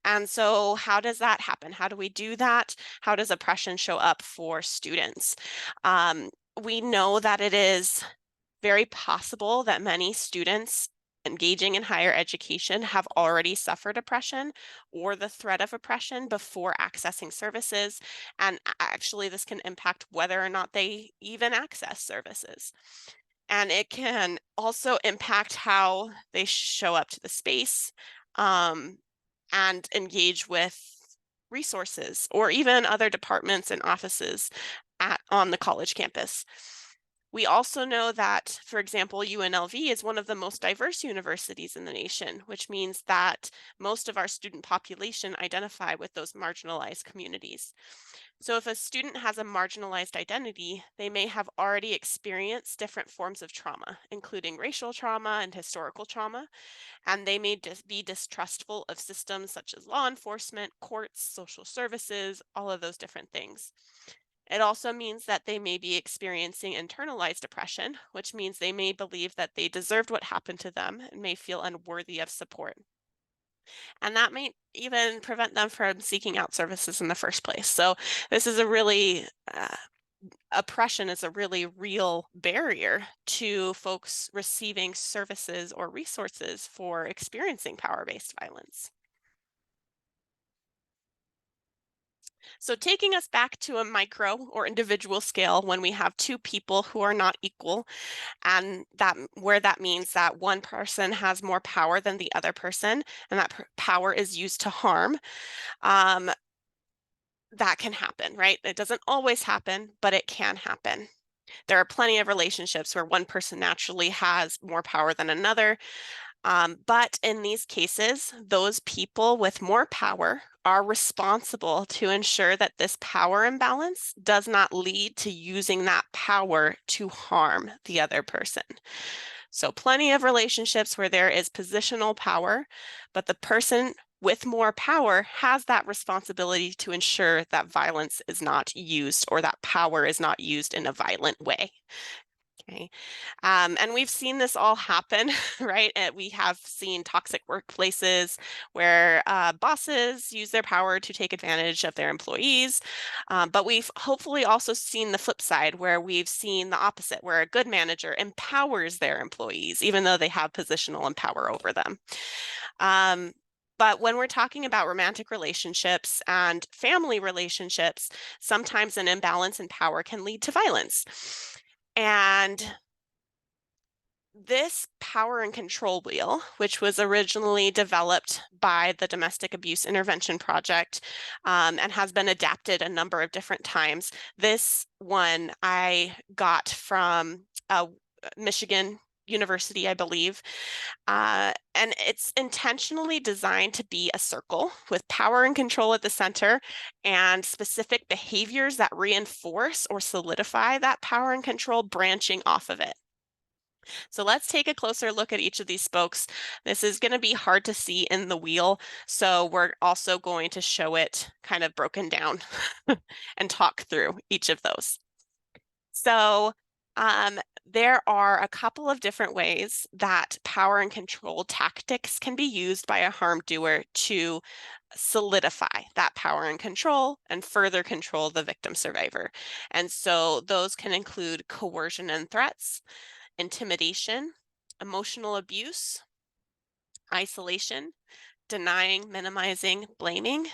And so how does that happen? How do we do that? How does oppression show up for students? We know that it is very possible that many students engaging in higher education have already suffered oppression or the threat of oppression before accessing services. And actually, this can impact whether or not they even access services. And it can also impact how they show up to the space and engage with resources or even other departments and offices on the college campus. We also know that, for example, UNLV is one of the most diverse universities in the nation, which means that most of our student population identify with those marginalized communities. So if a student has a marginalized identity, they may have already experienced different forms of trauma, including racial trauma and historical trauma, and they may be distrustful of systems such as law enforcement, courts, social services, all of those different things. It also means that they may be experiencing internalized depression, which means they may believe that they deserved what happened to them and may feel unworthy of support. And that may even prevent them from seeking out services in the first place. So this is a really oppression is a really real barrier to folks receiving services or resources for experiencing power-based violence. So taking us back to a micro or individual scale when we have two people who are not equal, and where that means that one person has more power than the other person, and that power is used to harm, that can happen, right? It doesn't always happen, but it can happen. There are plenty of relationships where one person naturally has more power than another. But in these cases, those people with more power are responsible to ensure that this power imbalance does not lead to using that power to harm the other person. So plenty of relationships where there is positional power, but the person with more power has that responsibility to ensure that violence is not used or that power is not used in a violent way. Okay. And we've seen this all happen, right? We have seen toxic workplaces where bosses use their power to take advantage of their employees. But we've hopefully also seen the flip side where we've seen the opposite, where a good manager empowers their employees, even though they have positional and power over them. But when we're talking about romantic relationships and family relationships, sometimes an imbalance in power can lead to violence. And this power and control wheel, which was originally developed by the Domestic Abuse Intervention Project and has been adapted a number of different times. This one I got from Michigan University, I believe. And it's intentionally designed to be a circle with power and control at the center and specific behaviors that reinforce or solidify that power and control branching off of it. So let's take a closer look at each of these spokes. This is going to be hard to see in the wheel, so we're also going to show it kind of broken down and talk through each of those. So there are a couple of different ways that power and control tactics can be used by a harm doer to solidify that power and control and further control the victim survivor. And so those can include coercion and threats, intimidation, emotional abuse, isolation, denying, minimizing, blaming,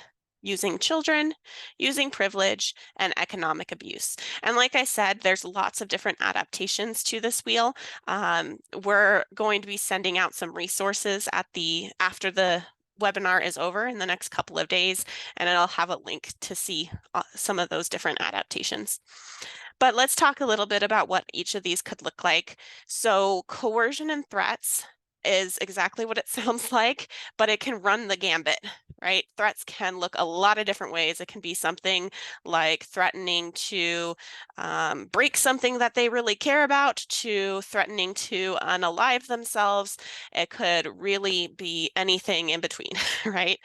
using children, using privilege, and economic abuse. And like I said, there's lots of different adaptations to this wheel. We're going to be sending out some resources after the webinar is over in the next couple of days, and it'll have a link to see some of those different adaptations. But let's talk a little bit about what each of these could look like. So coercion and threats is exactly what it sounds like, but it can run the gambit, right? Threats can look a lot of different ways. It can be something like threatening to break something that they really care about, to threatening to unalive themselves. It could really be anything in between, right?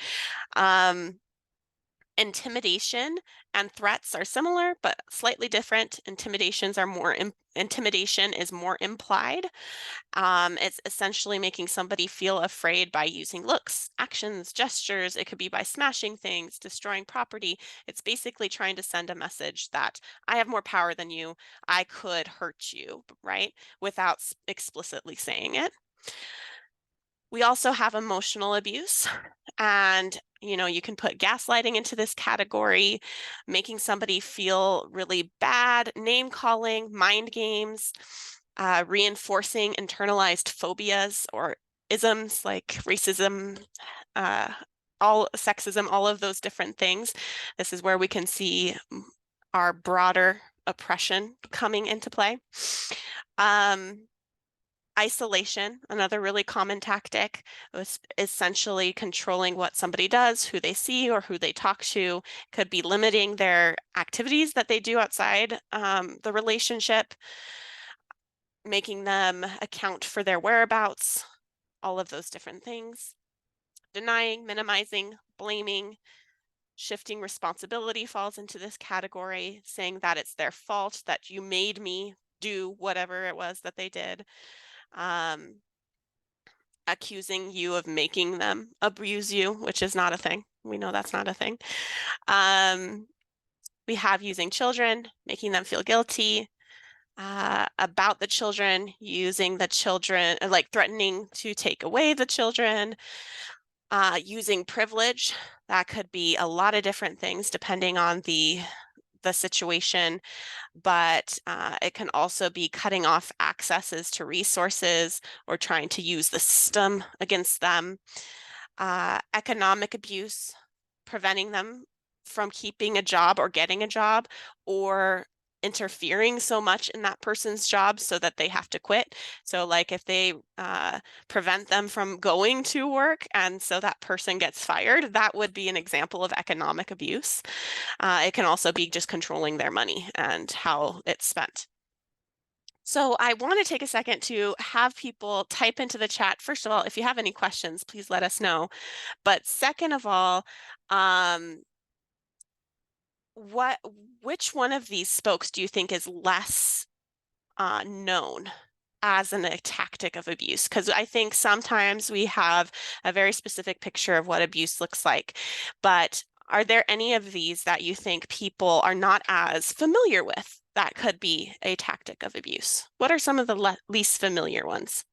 Intimidation and threats are similar, but slightly different. Intimidation is more implied. It's essentially making somebody feel afraid by using looks, actions, gestures. It could be by smashing things, destroying property. It's basically trying to send a message that I have more power than you. I could hurt you, right? Without explicitly saying it. We also have emotional abuse, and you can put gaslighting into this category, making somebody feel really bad, name calling, mind games. reinforcing internalized phobias or isms like racism, all sexism, all of those different things. This is where we can see our broader oppression coming into play. Isolation, another really common tactic, was essentially controlling what somebody does, who they see or who they talk to, could be limiting their activities that they do outside the relationship, making them account for their whereabouts, all of those different things. Denying, minimizing, blaming, shifting responsibility falls into this category, saying that it's their fault, that you made me do whatever it was that they did. Accusing you of making them abuse you, which is not a thing. We know that's not a thing. We have using children, making them feel guilty, about the children, using the children, like threatening to take away the children, using privilege. That could be a lot of different things depending on the situation, but it can also be cutting off accesses to resources or trying to use the system against them. Economic abuse, preventing them from keeping a job or getting a job, or interfering so much in that person's job so that they have to quit. So like if they prevent them from going to work and so that person gets fired, that would be an example of economic abuse. It can also be just controlling their money and how it's spent. So I want to take a second to have people type into the chat. First of all, if you have any questions, please let us know. But second of all, which one of these spokes do you think is less known as a tactic of abuse? Because I think sometimes we have a very specific picture of what abuse looks like, but are there any of these that you think people are not as familiar with that could be a tactic of abuse? What are some of the least familiar ones?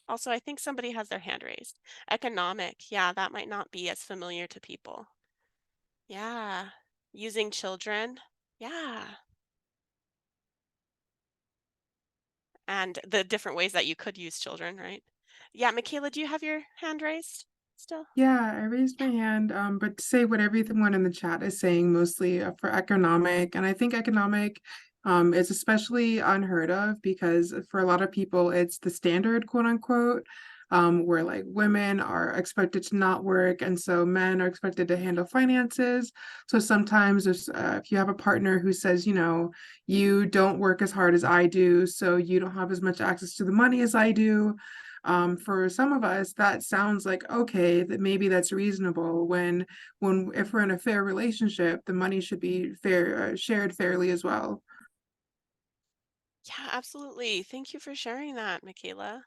Also, I think somebody has their hand raised. Economic, yeah, that might not be as familiar to people. Yeah, using children, yeah. And the different ways that you could use children, right? Yeah, Michaela, do you have your hand raised still? Yeah, I raised my hand, but to say what everyone in the chat is saying, mostly for economic, and I think economic is especially unheard of because for a lot of people, it's the standard, quote unquote, where like women are expected to not work, and so men are expected to handle finances. So sometimes if you have a partner who says, you know, you don't work as hard as I do, so you don't have as much access to the money as I do. For some of us, that sounds like okay, that maybe that's reasonable. When if we're in a fair relationship, the money should be fair, shared fairly as well. Yeah, absolutely. Thank you for sharing that, Michaela.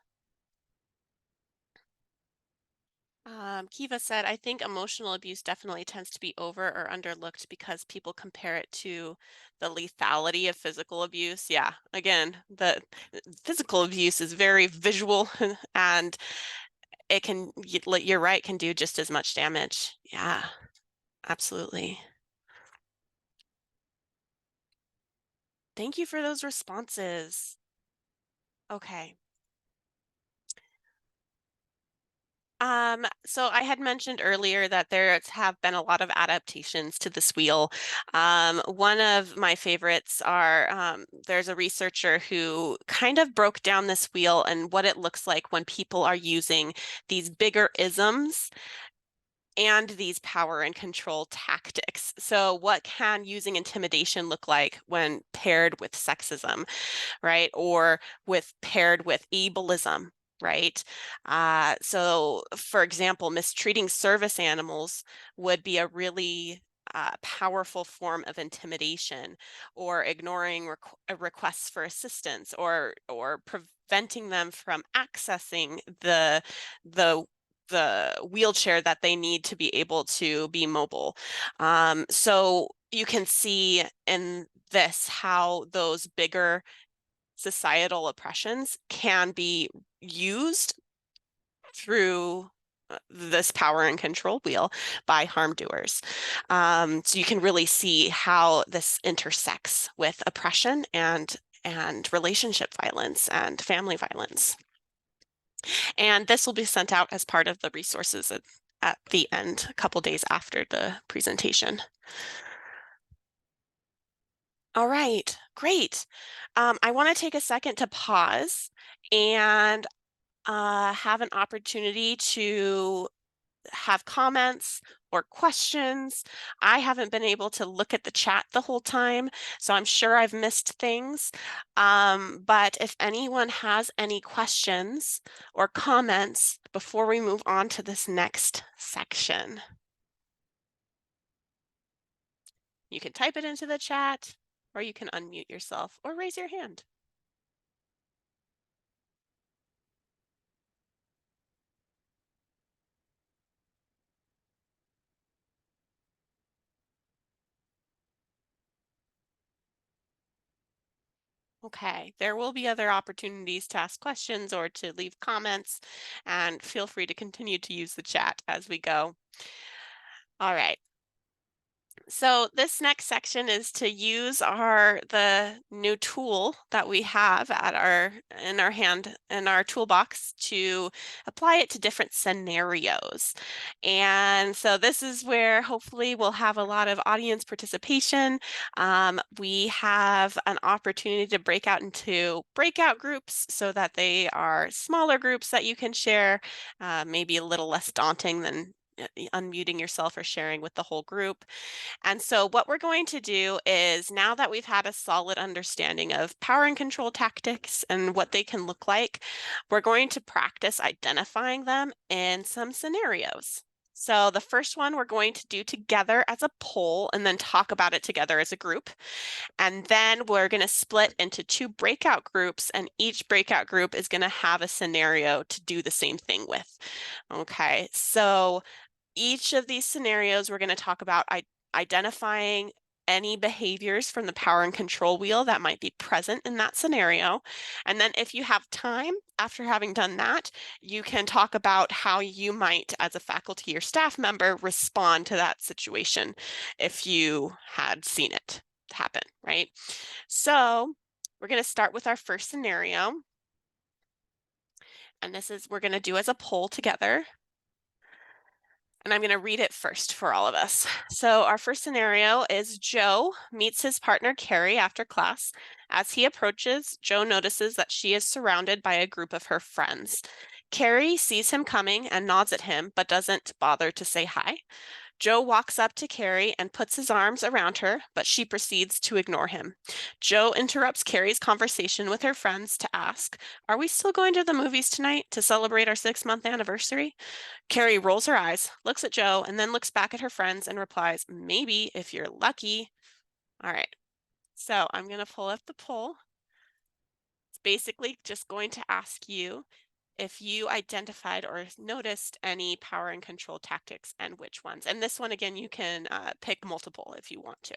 Kiva said, I think emotional abuse definitely tends to be over or underlooked because people compare it to the lethality of physical abuse. Yeah, again, the physical abuse is very visual and it can, you're right, can do just as much damage. Yeah, absolutely. Thank you for those responses. Okay. So I had mentioned earlier that there have been a lot of adaptations to this wheel. One of my favorites are, there's a researcher who kind of broke down this wheel and what it looks like when people are using these bigger isms and these power and control tactics. So what can using intimidation look like when paired with sexism, right? Or paired with ableism, right? So for example, mistreating service animals would be a really powerful form of intimidation, or ignoring requests for assistance, or preventing them from accessing the wheelchair that they need to be able to be mobile. So you can see in this how those bigger societal oppressions can be used through this power and control wheel by harm doers. So you can really see how this intersects with oppression and relationship violence and family violence. And this will be sent out as part of the resources at the end, a couple days after the presentation. All right, great. I want to take a second to pause and have an opportunity to have comments or questions. I haven't been able to look at the chat the whole time, so I'm sure I've missed things. But if anyone has any questions or comments before we move on to this next section, you can type it into the chat, or you can unmute yourself or raise your hand. Okay, there will be other opportunities to ask questions or to leave comments, and feel free to continue to use the chat as we go. All right. So this next section is to use the new tool that we have in our toolbox to apply it to different scenarios. And so this is where hopefully we'll have a lot of audience participation. We have an opportunity to break out into breakout groups so that they are smaller groups that you can share, maybe a little less daunting than unmuting yourself or sharing with the whole group. And so what we're going to do is, now that we've had a solid understanding of power and control tactics and what they can look like, we're going to practice identifying them in some scenarios. So the first one we're going to do together as a poll and then talk about it together as a group. And then we're going to split into 2 breakout groups, and each breakout group is going to have a scenario to do the same thing with. Okay, so each of these scenarios we're going to talk about identifying any behaviors from the power and control wheel that might be present in that scenario. And then if you have time after having done that, you can talk about how you might, as a faculty or staff member, respond to that situation if you had seen it happen, right? So we're going to start with our first scenario. And this is, we're going to do as a poll together. And I'm going to read it first for all of us. So our first scenario is Joe meets his partner Carrie after class. As he approaches, Joe notices that she is surrounded by a group of her friends. Carrie sees him coming and nods at him, but doesn't bother to say hi. Joe walks up to Carrie and puts his arms around her, but she proceeds to ignore him. Joe interrupts Carrie's conversation with her friends to ask, "Are we still going to the movies tonight to celebrate our 6-month anniversary?" Carrie rolls her eyes, looks at Joe, and then looks back at her friends and replies, "Maybe, if you're lucky." All right, so I'm going to pull up the poll. It's basically just going to ask you if you identified or noticed any power and control tactics and which ones. And this one, again, you can pick multiple if you want to.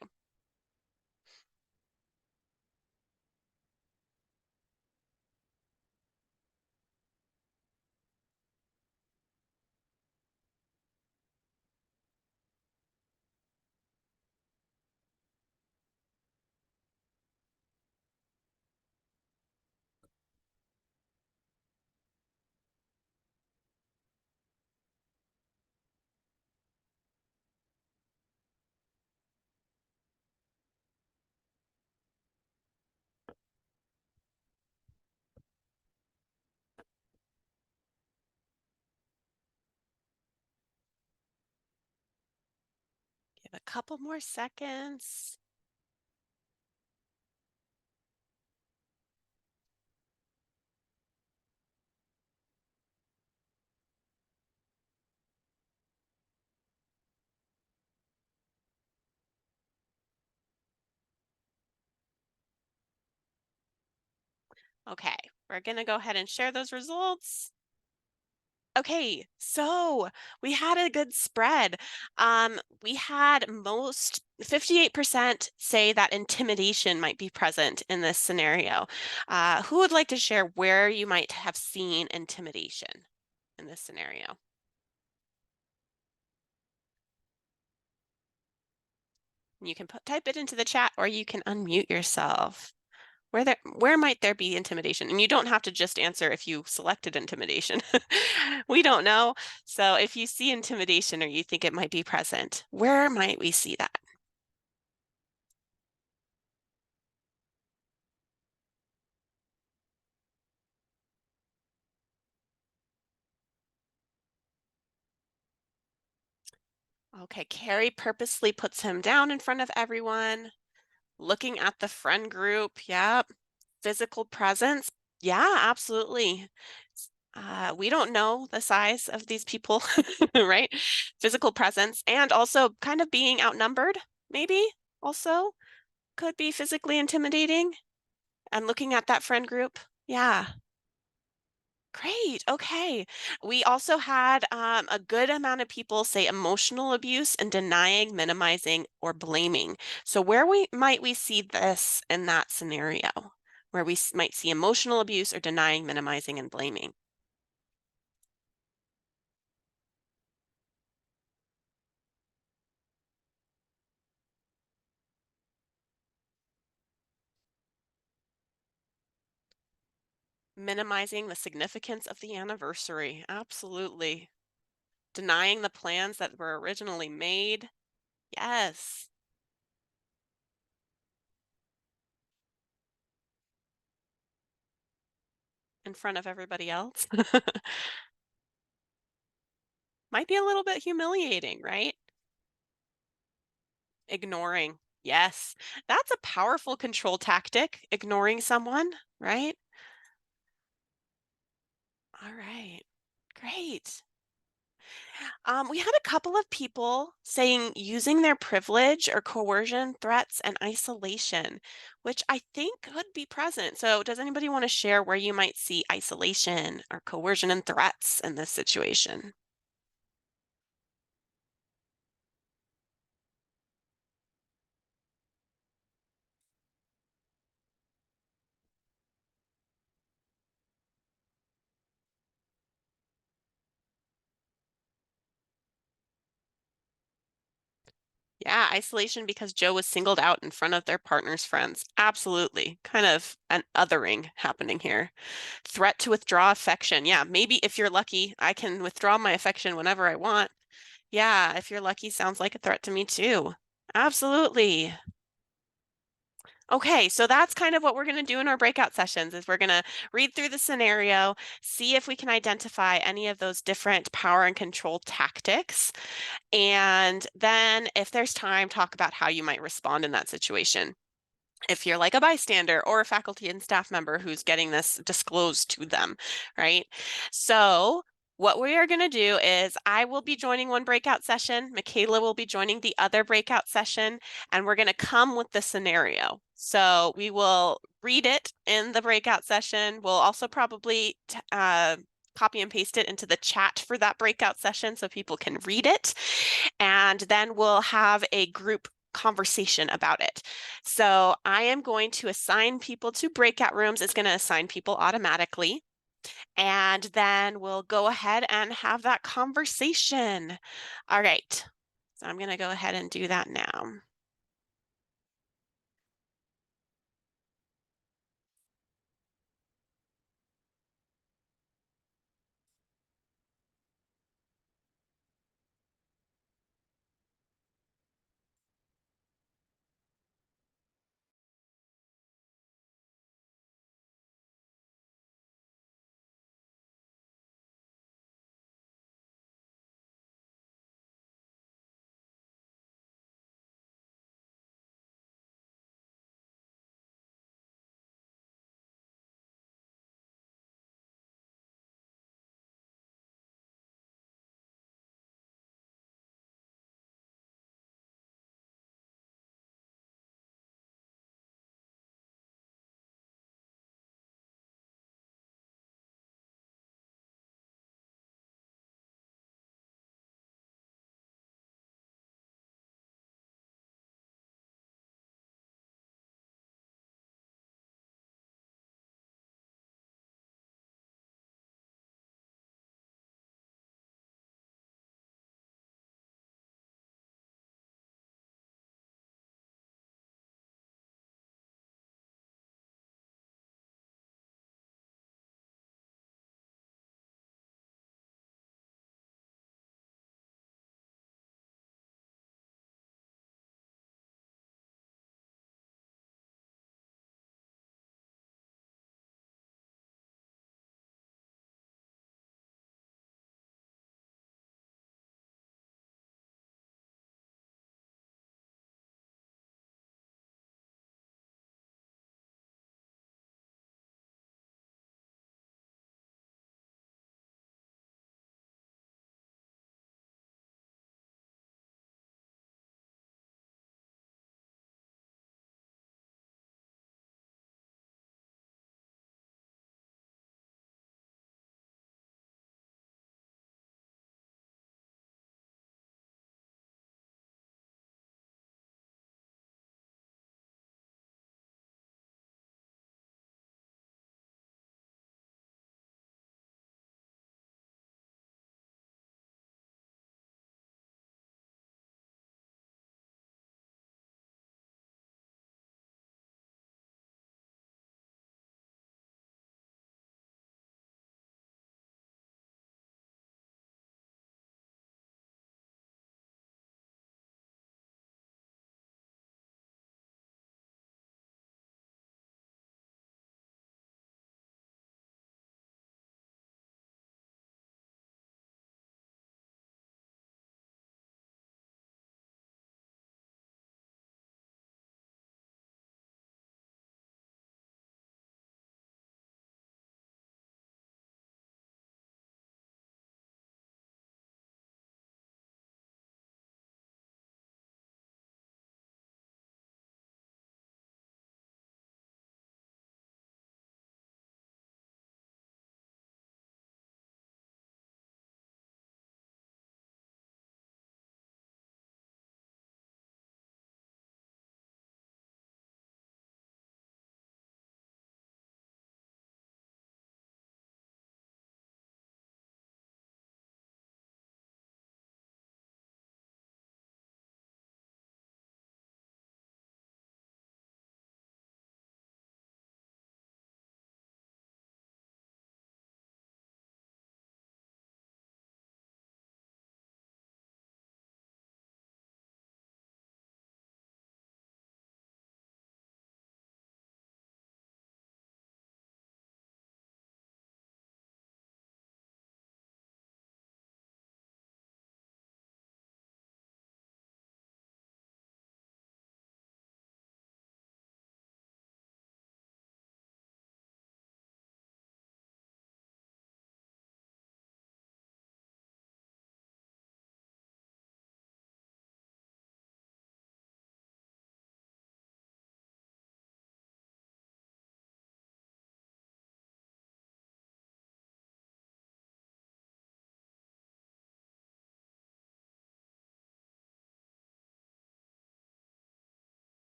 Give a couple more seconds. Okay, we're going to go ahead and share those results. Okay, so we had a good spread. We had 58% say that intimidation might be present in this scenario. Who would like to share where you might have seen intimidation in this scenario? You can type it into the chat or you can unmute yourself. Where might there be intimidation? And you don't have to just answer if you selected intimidation. We don't know. So if you see intimidation or you think it might be present, where might we see that? Okay, Carrie purposely puts him down in front of everyone. Looking at the friend group, yep. Physical presence, yeah, absolutely. We don't know the size of these people, right? Physical presence and also kind of being outnumbered, maybe also could be physically intimidating. And looking at that friend group, yeah. Great. Okay. We also had a good amount of people say emotional abuse and denying, minimizing, or blaming. So where might we see this in that scenario, where we might see emotional abuse or denying, minimizing, and blaming? Minimizing the significance of the anniversary. Absolutely. Denying the plans that were originally made. Yes. In front of everybody else. Might be a little bit humiliating, right? Ignoring. Yes, that's a powerful control tactic, ignoring someone, right? All right, great. We had a couple of people saying using their privilege or coercion, threats, and isolation, which I think could be present. So, does anybody want to share where you might see isolation or coercion and threats in this situation? Yeah, isolation because Joe was singled out in front of their partner's friends. Absolutely. Kind of an othering happening here. Threat to withdraw affection. Yeah, maybe if you're lucky, I can withdraw my affection whenever I want. Yeah, if you're lucky sounds like a threat to me too. Absolutely. Okay, so that's kind of what we're going to do in our breakout sessions is we're going to read through the scenario, see if we can identify any of those different power and control tactics. And then if there's time, talk about how you might respond in that situation. If you're like a bystander or a faculty and staff member who's getting this disclosed to them, right? So what we are going to do is I will be joining one breakout session. Michaela will be joining the other breakout session, and we're going to come with the scenario. So we will read it in the breakout session. We'll also probably copy and paste it into the chat for that breakout session so people can read it. And then we'll have a group conversation about it. So I am going to assign people to breakout rooms. It's going to assign people automatically. And then we'll go ahead and have that conversation. All right. So I'm going to go ahead and do that now.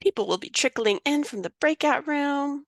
People will be trickling in from the breakout room.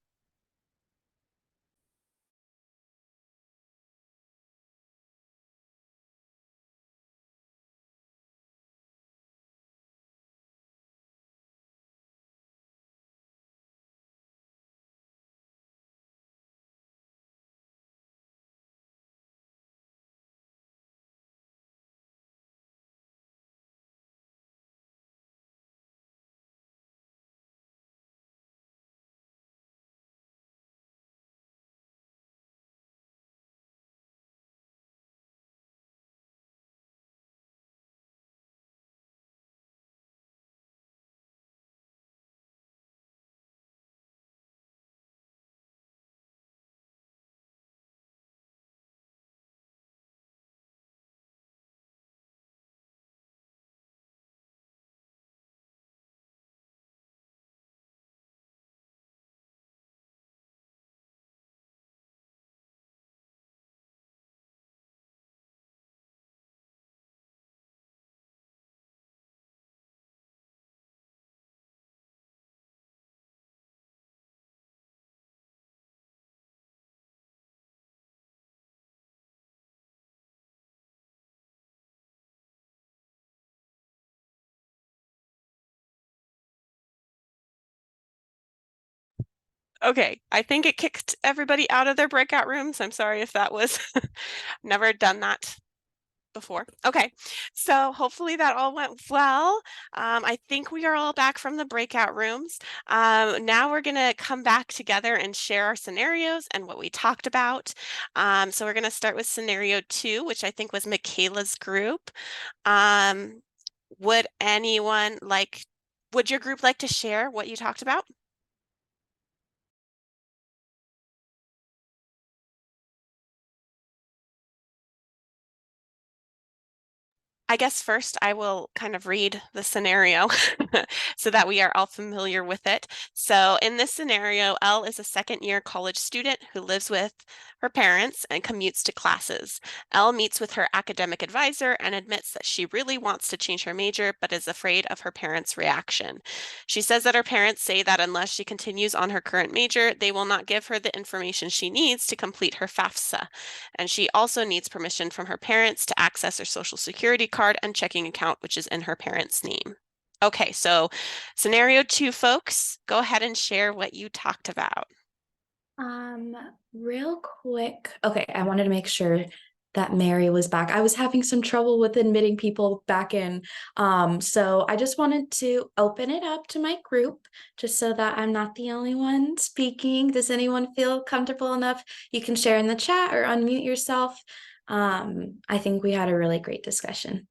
Okay, I think it kicked everybody out of their breakout rooms. I'm sorry if that was never done that before. Okay, so hopefully that all went well. I think we are all back from the breakout rooms. Now we're gonna come back together and share our scenarios and what we talked about. So we're gonna start with scenario 2, which I think was Michaela's group. Would your group like to share what you talked about? I guess first I will kind of read the scenario so that we are all familiar with it. So in this scenario, Elle is a second-year college student who lives with her parents and commutes to classes. Elle meets with her academic advisor and admits that she really wants to change her major, but is afraid of her parents' reaction. She says that her parents say that unless she continues on her current major, they will not give her the information she needs to complete her FAFSA. And she also needs permission from her parents to access her social security card and checking account, which is in her parents' name. Okay, so scenario 2, folks, go ahead and share what you talked about. Real quick. Okay, I wanted to make sure that Mary was back. I was having some trouble with admitting people back in. So I just wanted to open it up to my group just so that I'm not the only one speaking. Does anyone feel comfortable enough? You can share in the chat or unmute yourself. I think we had a really great discussion.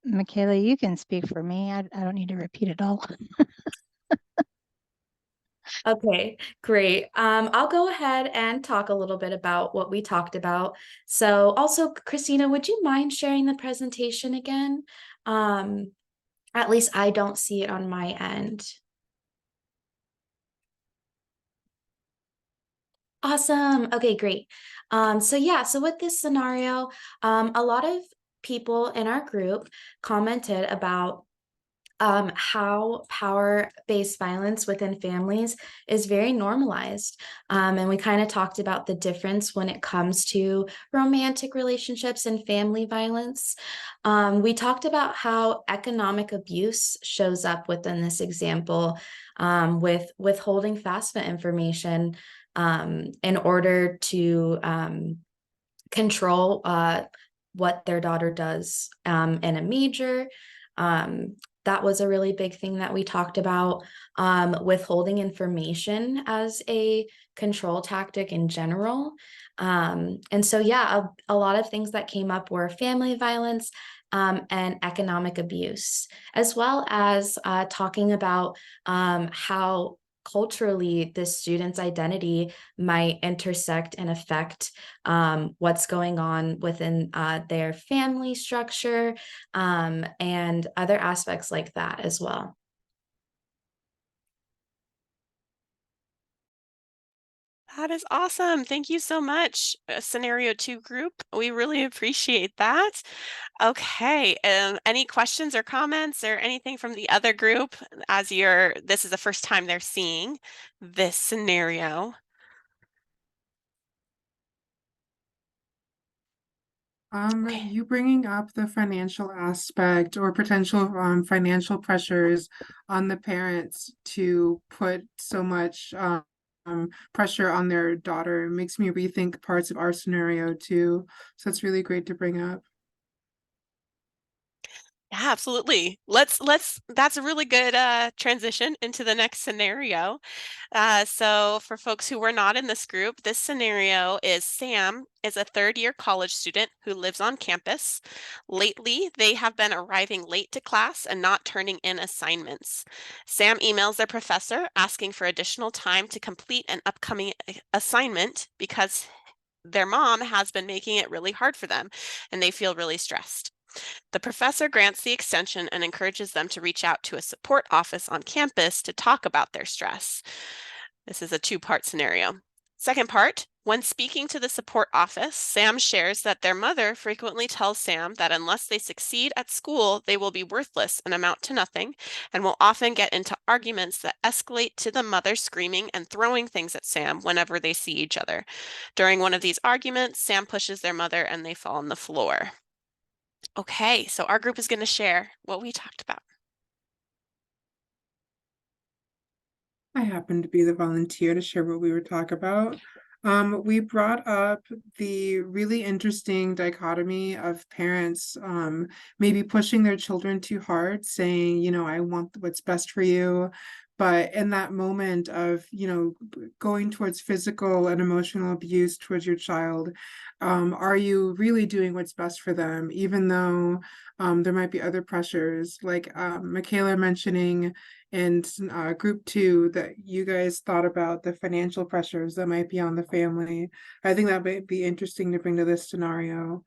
Michaela, you can speak for me. I don't need to repeat it all. Okay, great. I'll go ahead and talk a little bit about what we talked about. So also, Christina, would you mind sharing the presentation again? At least I don't see it on my end. Awesome. Okay, great. So yeah, so with this scenario, a lot of people in our group commented about how power-based violence within families is very normalized. And we kind of talked about the difference when it comes to romantic relationships and family violence. We talked about how economic abuse shows up within this example, with withholding FAFSA information in order to control what their daughter does in a major. That was a really big thing that we talked about, withholding information as a control tactic in general. And so, yeah, a lot of things that came up were family violence and economic abuse, as well as talking about how culturally this student's identity might intersect and affect what's going on within their family structure, and other aspects like that as well. That is awesome. Thank you so much, Scenario 2 group. We really appreciate that. Okay, any questions or comments or anything from the other group as this is the first time they're seeing this scenario? Okay. You bringing up the financial aspect or potential financial pressures on the parents to put so much pressure on their daughter makes me rethink parts of our scenario too. So it's really great to bring up. Yeah, absolutely. That's a really good transition into the next scenario. So for folks who were not in this group, this scenario is Sam is a third-year college student who lives on campus. Lately, they have been arriving late to class and not turning in assignments. Sam emails their professor asking for additional time to complete an upcoming assignment because their mom has been making it really hard for them and they feel really stressed. The professor grants the extension and encourages them to reach out to a support office on campus to talk about their stress. This is a two-part scenario. Second part, when speaking to the support office, Sam shares that their mother frequently tells Sam that unless they succeed at school, they will be worthless and amount to nothing, and will often get into arguments that escalate to the mother screaming and throwing things at Sam whenever they see each other. During one of these arguments, Sam pushes their mother and they fall on the floor. Okay, so our group is going to share what we talked about. I happened to be the volunteer to share what we were talking about. We brought up the really interesting dichotomy of parents maybe pushing their children too hard, saying, you know, I want what's best for you. But in that moment of, you know, going towards physical and emotional abuse towards your child, are you really doing what's best for them, even though there might be other pressures, like Michaela mentioning in group 2 that you guys thought about the financial pressures that might be on the family. I think that might be interesting to bring to this scenario.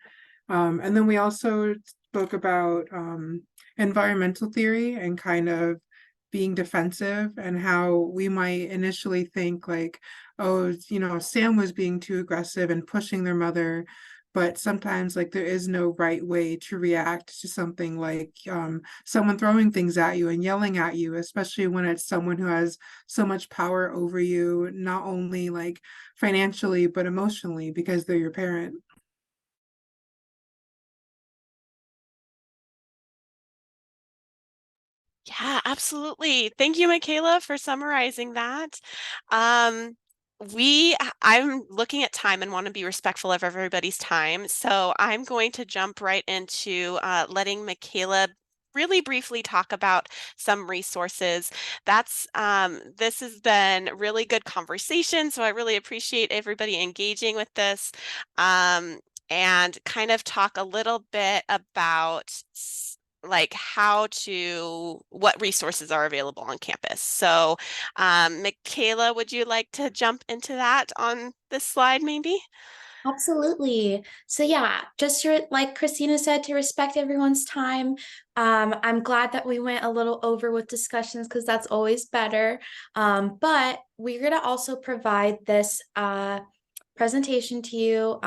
And then we also spoke about environmental theory and kind of being defensive and how we might initially think like, oh, you know, Sam was being too aggressive and pushing their mother. But sometimes like there is no right way to react to something like someone throwing things at you and yelling at you, especially when it's someone who has so much power over you, not only like financially, but emotionally because they're your parent. Yeah, absolutely. Thank you, Michaela, for summarizing that. I'm looking at time and want to be respectful of everybody's time. So I'm going to jump right into letting Michaela really briefly talk about some resources. This has been really good conversation. So I really appreciate everybody engaging with this. And kind of talk a little bit about like what resources are available on campus. So Michaela, would you like to jump into that on this slide maybe? Absolutely. So yeah, just like Christina said, to respect everyone's time. I'm glad that we went a little over with discussions because that's always better. But we're gonna also provide this presentation to you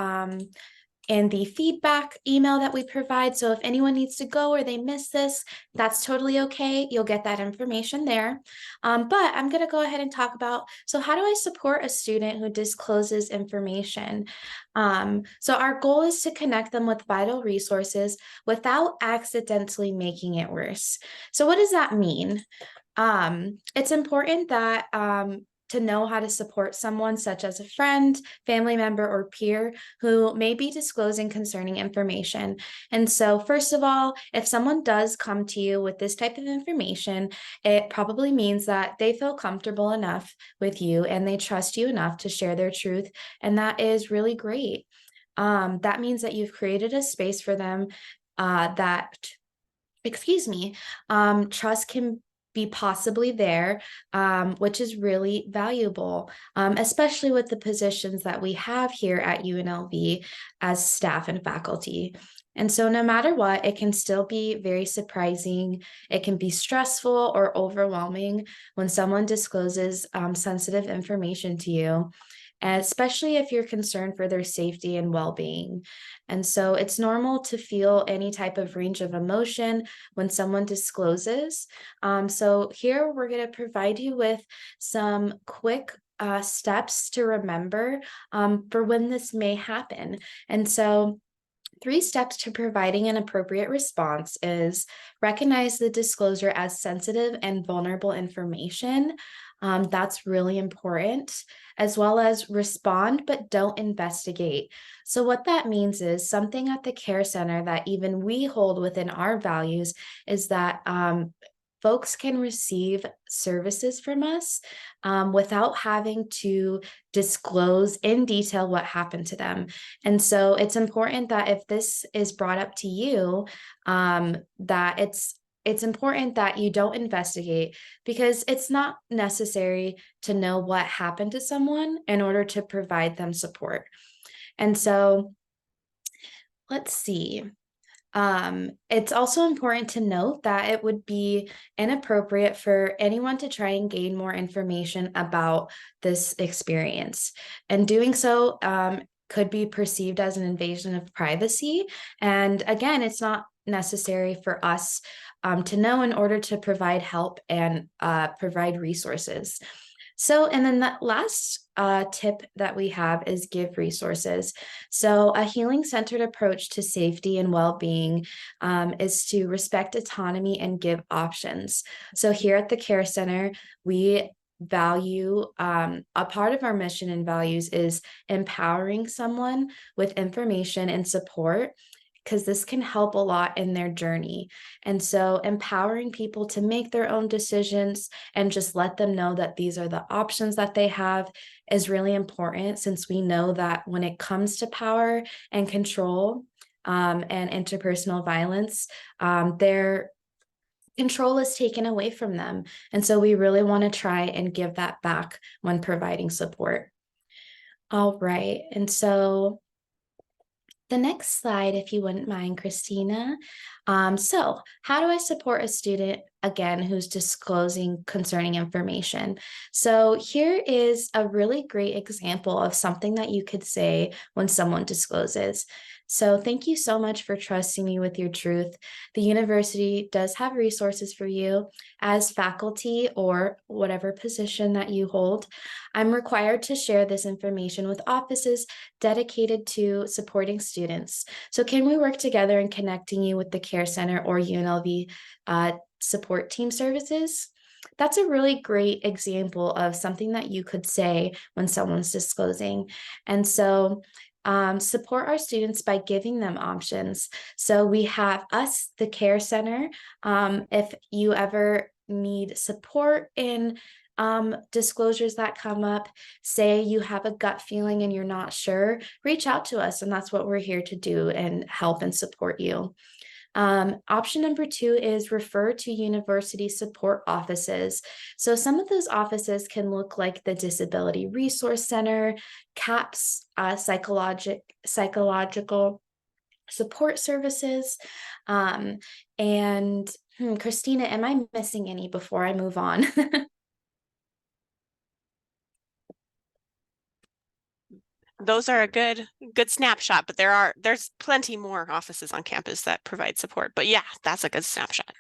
in the feedback email that we provide. So if anyone needs to go or they miss this, that's totally okay. You'll get that information there. But I'm going to go ahead and talk about, so how do I support a student who discloses information? So our goal is to connect them with vital resources without accidentally making it worse. So what does that mean? It's important that to know how to support someone such as a friend, family member, or peer who may be disclosing concerning information. And so, first of all, if someone does come to you with this type of information, it probably means that they feel comfortable enough with you and they trust you enough to share their truth. And that is really great. That means that you've created a space for them that, trust can be possibly there, which is really valuable, especially with the positions that we have here at UNLV as staff and faculty. And so no matter what, it can still be very surprising. It can be stressful or overwhelming when someone discloses sensitive information to you. especially if you're concerned for their safety and well-being. And so it's normal to feel any type of range of emotion when someone discloses. So here we're going to provide you with some quick steps to remember for when this may happen. And so 3 steps to providing an appropriate response is recognize the disclosure as sensitive and vulnerable information. That's really important, as well as respond, but don't investigate. So what that means is something at the care center that even we hold within our values is that folks can receive services from us without having to disclose in detail what happened to them. And so it's important that if this is brought up to you, that it's important that you don't investigate, because it's not necessary to know what happened to someone in order to provide them support. And so let's see. It's also important to note that it would be inappropriate for anyone to try and gain more information about this experience. And doing so could be perceived as an invasion of privacy. And again, it's not necessary for us to know in order to provide help and provide resources. So, and then the last tip that we have is give resources. So a healing-centered approach to safety and well-being is to respect autonomy and give options. So here at the Care Center, we value, a part of our mission and values is empowering someone with information and support, because this can help a lot in their journey. And so empowering people to make their own decisions and just let them know that these are the options that they have is really important, since we know that when it comes to power and control and interpersonal violence, their control is taken away from them. And so we really want to try and give that back when providing support. All right. And so the next slide, if you wouldn't mind, Christina. So how do I support a student, again, who's disclosing concerning information? So here is a really great example of something that you could say when someone discloses. So thank you so much for trusting me with your truth. The university does have resources for you as faculty or whatever position that you hold. I'm required to share this information with offices dedicated to supporting students. So can we work together in connecting you with the Care Center or UNLV support team services? That's a really great example of something that you could say when someone's disclosing. And so support our students by giving them options. So we have us, the Care Center. If you ever need support in disclosures that come up, say you have a gut feeling and you're not sure, reach out to us, and that's what we're here to do and help and support you. Option number 2 is refer to university support offices. So some of those offices can look like the Disability Resource Center, CAPS, psychological support services. And Christina, am I missing any before I move on? Those are a good snapshot, but there's plenty more offices on campus that provide support. But yeah, that's a good snapshot.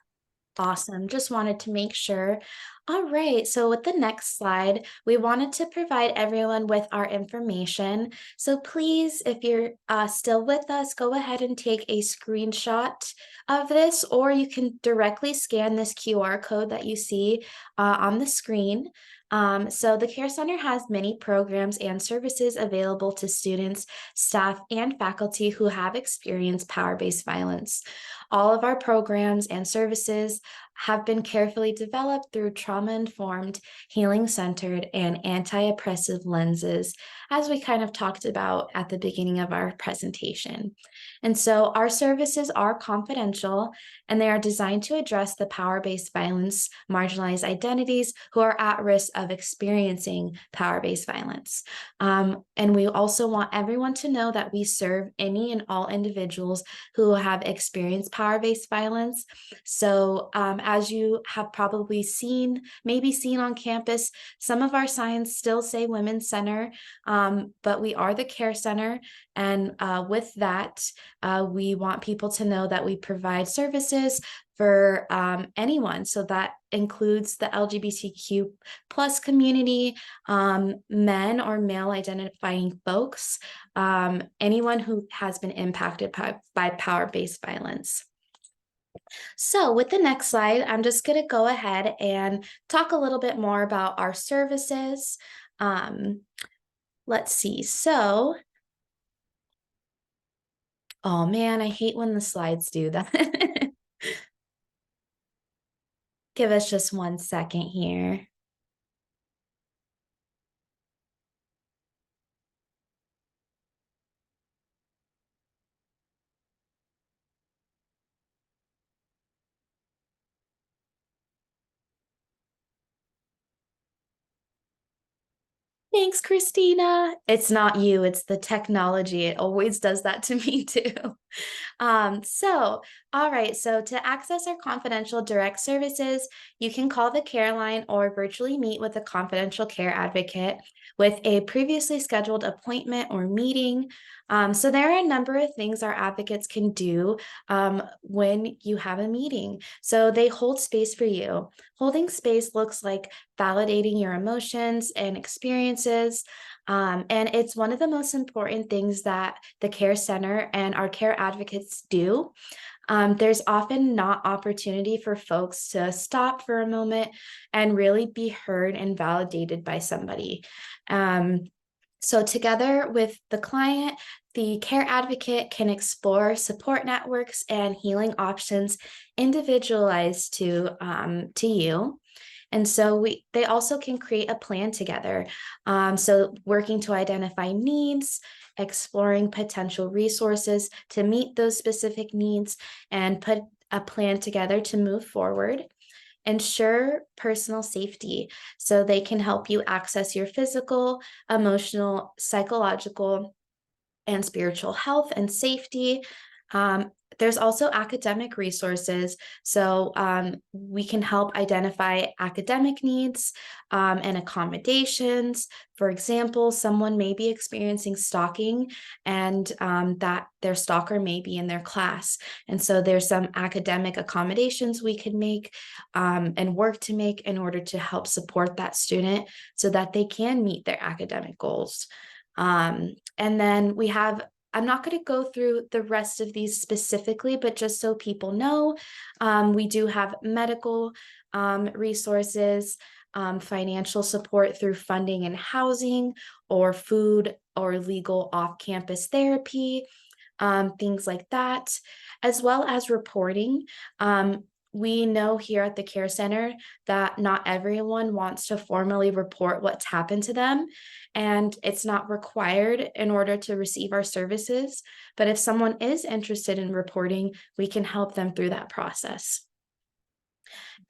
Awesome. Just wanted to make sure. All right. So with the next slide, we wanted to provide everyone with our information. So please, if you're still with us, go ahead and take a screenshot of this, or you can directly scan this QR code that you see on the screen. So the Care Center has many programs and services available to students, staff, and faculty who have experienced power-based violence. All of our programs and services have been carefully developed through trauma-informed, healing-centered, and anti-oppressive lenses, as we kind of talked about at the beginning of our presentation. And so our services are confidential, and they are designed to address the power-based violence, marginalized identities who are at risk of experiencing power-based violence. And we also want everyone to know that we serve any and all individuals who have experienced power-based violence. So as you have probably maybe seen on campus, some of our signs still say Women's Center, but we are the care center. And with that, we want people to know that we provide services for anyone. So that includes the LGBTQ plus community, men or male identifying folks, anyone who has been impacted by power-based violence. So with the next slide, I'm just going to go ahead and talk a little bit more about our services. Let's see. So, oh man, I hate when the slides do that. Give us just 1 second here. Thanks, Christina. It's not you, it's the technology. It always does that to me too. All right, so to access our confidential direct services, you can call the care line or virtually meet with a confidential care advocate with a previously scheduled appointment or meeting. So there are a number of things our advocates can do when you have a meeting. So they hold space for you. Holding space looks like validating your emotions and experiences. And it's one of the most important things that the care center and our care advocates do. There's often not opportunity for folks to stop for a moment and really be heard and validated by somebody. So together with the client, the care advocate can explore support networks and healing options individualized to you. And so they also can create a plan together. So working to identify needs, exploring potential resources to meet those specific needs, and put a plan together to move forward. Ensure personal safety, so they can help you access your physical, emotional, psychological, and spiritual health and safety. There's also academic resources. So we can help identify academic needs and accommodations. For example, someone may be experiencing stalking and that their stalker may be in their class. And so there's some academic accommodations we can make and work to make in order to help support that student so that they can meet their academic goals. And then we have, I'm not going to go through the rest of these specifically, but just so people know, we do have medical resources, financial support through funding and housing, or food or legal off-campus therapy, things like that, as well as reporting. We know here at the Care Center that not everyone wants to formally report what's happened to them, and it's not required in order to receive our services. But if someone is interested in reporting, we can help them through that process.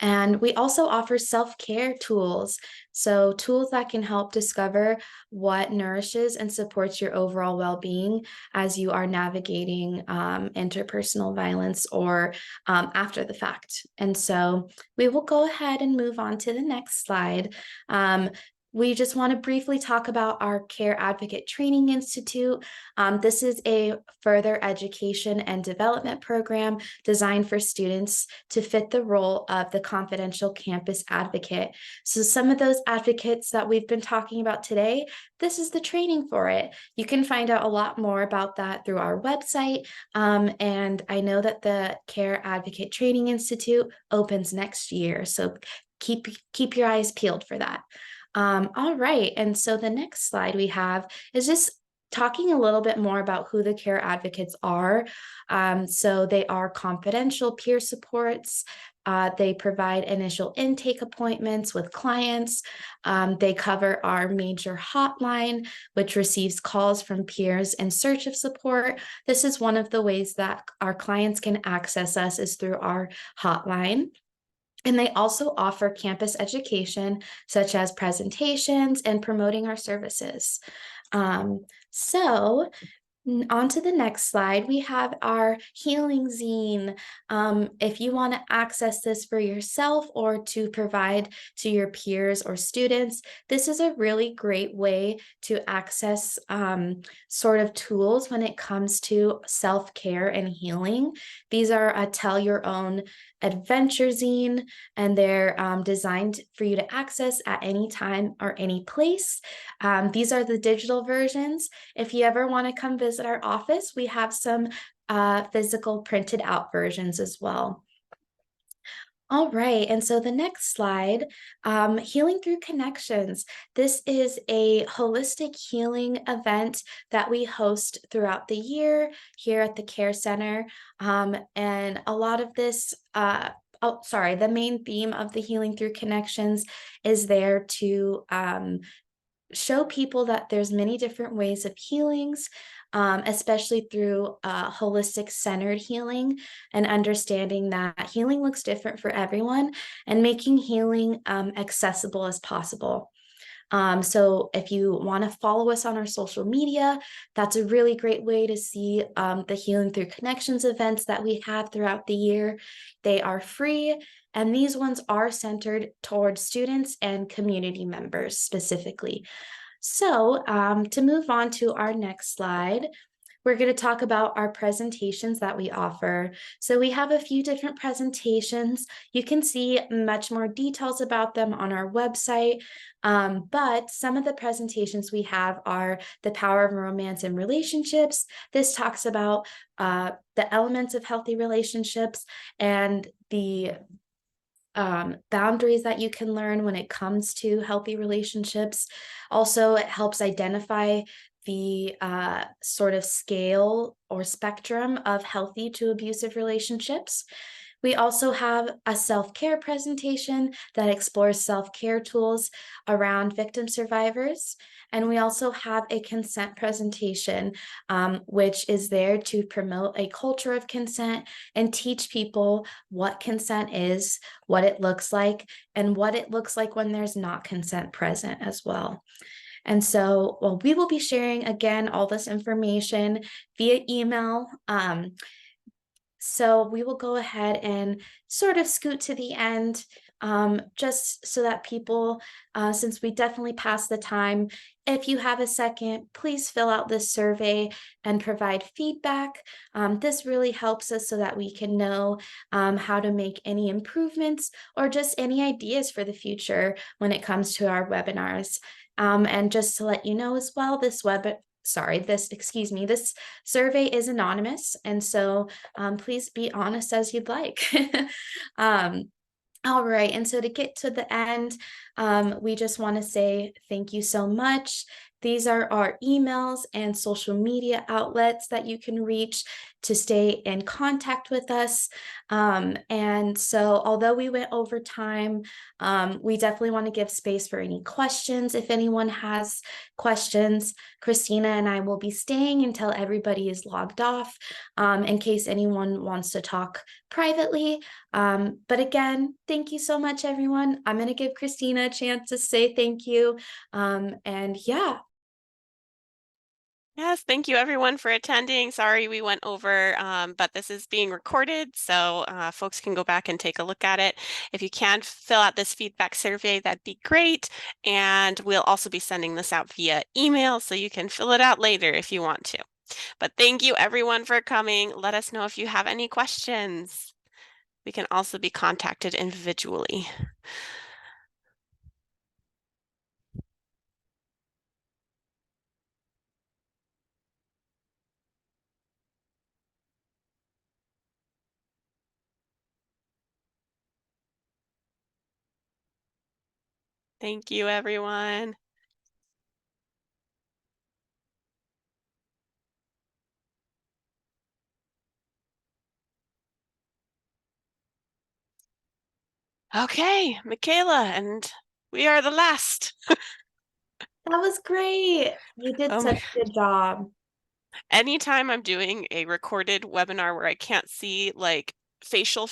And we also offer self-care tools. So tools that can help discover what nourishes and supports your overall well-being as you are navigating interpersonal violence or after the fact. And so we will go ahead and move on to the next slide. We just want to briefly talk about our Care Advocate Training Institute. This is a further education and development program designed for students to fit the role of the confidential campus advocate. So some of those advocates that we've been talking about today, this is the training for it. You can find out a lot more about that through our website. And I know that the Care Advocate Training Institute opens next year. So keep your eyes peeled for that. All right, and so the next slide we have is just talking a little bit more about who the care advocates are. So they are confidential peer supports. They provide initial intake appointments with clients. They cover our major hotline, which receives calls from peers in search of support. This is one of the ways that our clients can access us is through our hotline. And they also offer campus education, such as presentations and promoting our services. So On to the next slide, we have our healing zine. If you want to access this for yourself or to provide to your peers or students, this is a really great way to access sort of tools when it comes to self-care and healing. These are a tell your own adventure zine, and they're designed for you to access at any time or any place. These are the digital versions. If you ever want to come visit our office, we have some physical printed out versions as well. All right, and so the next slide, healing through connections. This is a holistic healing event that we host throughout the year here at the Care Center. And a lot of this, the main theme of the Healing Through Connections is there to show people that there's many different ways of healings, especially through holistic centered healing and understanding that healing looks different for everyone and making healing accessible as possible. So if you want to follow us on our social media, that's a really great way to see the Healing Through Connections events that we have throughout the year. They are free, and these ones are centered towards students and community members specifically. So to move on to our next slide, we're going to talk about our presentations that we offer. So we have a few different presentations. You can see much more details about them on our website. But some of the presentations we have are The Power of Romance in Relationships. This talks about the elements of healthy relationships and the boundaries that you can learn when it comes to healthy relationships. Also, it helps identify the sort of scale or spectrum of healthy to abusive relationships. We also have a self-care presentation that explores self-care tools around victim survivors. And we also have a consent presentation, which is there to promote a culture of consent and teach people what consent is, what it looks like, and what it looks like when there's not consent present as well. And so, well, we will be sharing again all this information via email. So we will go ahead and sort of scoot to the end, just so that people, since we definitely passed the time, if you have a second, please fill out this survey and provide feedback. This really helps us so that we can know how to make any improvements or just any ideas for the future when it comes to our webinars. And just to let you know as well, this survey is anonymous, and so please be honest as you'd like. All right, and so to get to the end, we just want to say thank you so much. These are our emails and social media outlets that you can reach to stay in contact with us. And so although we went over time, we definitely want to give space for any questions. If anyone has questions, Christina and I will be staying until everybody is logged off, in case anyone wants to talk privately. But again, thank you so much, everyone. I'm going to give Christina a chance to say thank you. And yeah. Yes, thank you everyone for attending. Sorry we went over, but this is being recorded, so folks can go back and take a look at it. If you can fill out this feedback survey, that'd be great. And we'll also be sending this out via email, so you can fill it out later if you want to. But thank you everyone for coming. Let us know if you have any questions. We can also be contacted individually. Thank you, everyone. Okay, Michaela, and we are the last. That was great. You did Oh such my. a good job. Anytime I'm doing a recorded webinar where I can't see like facial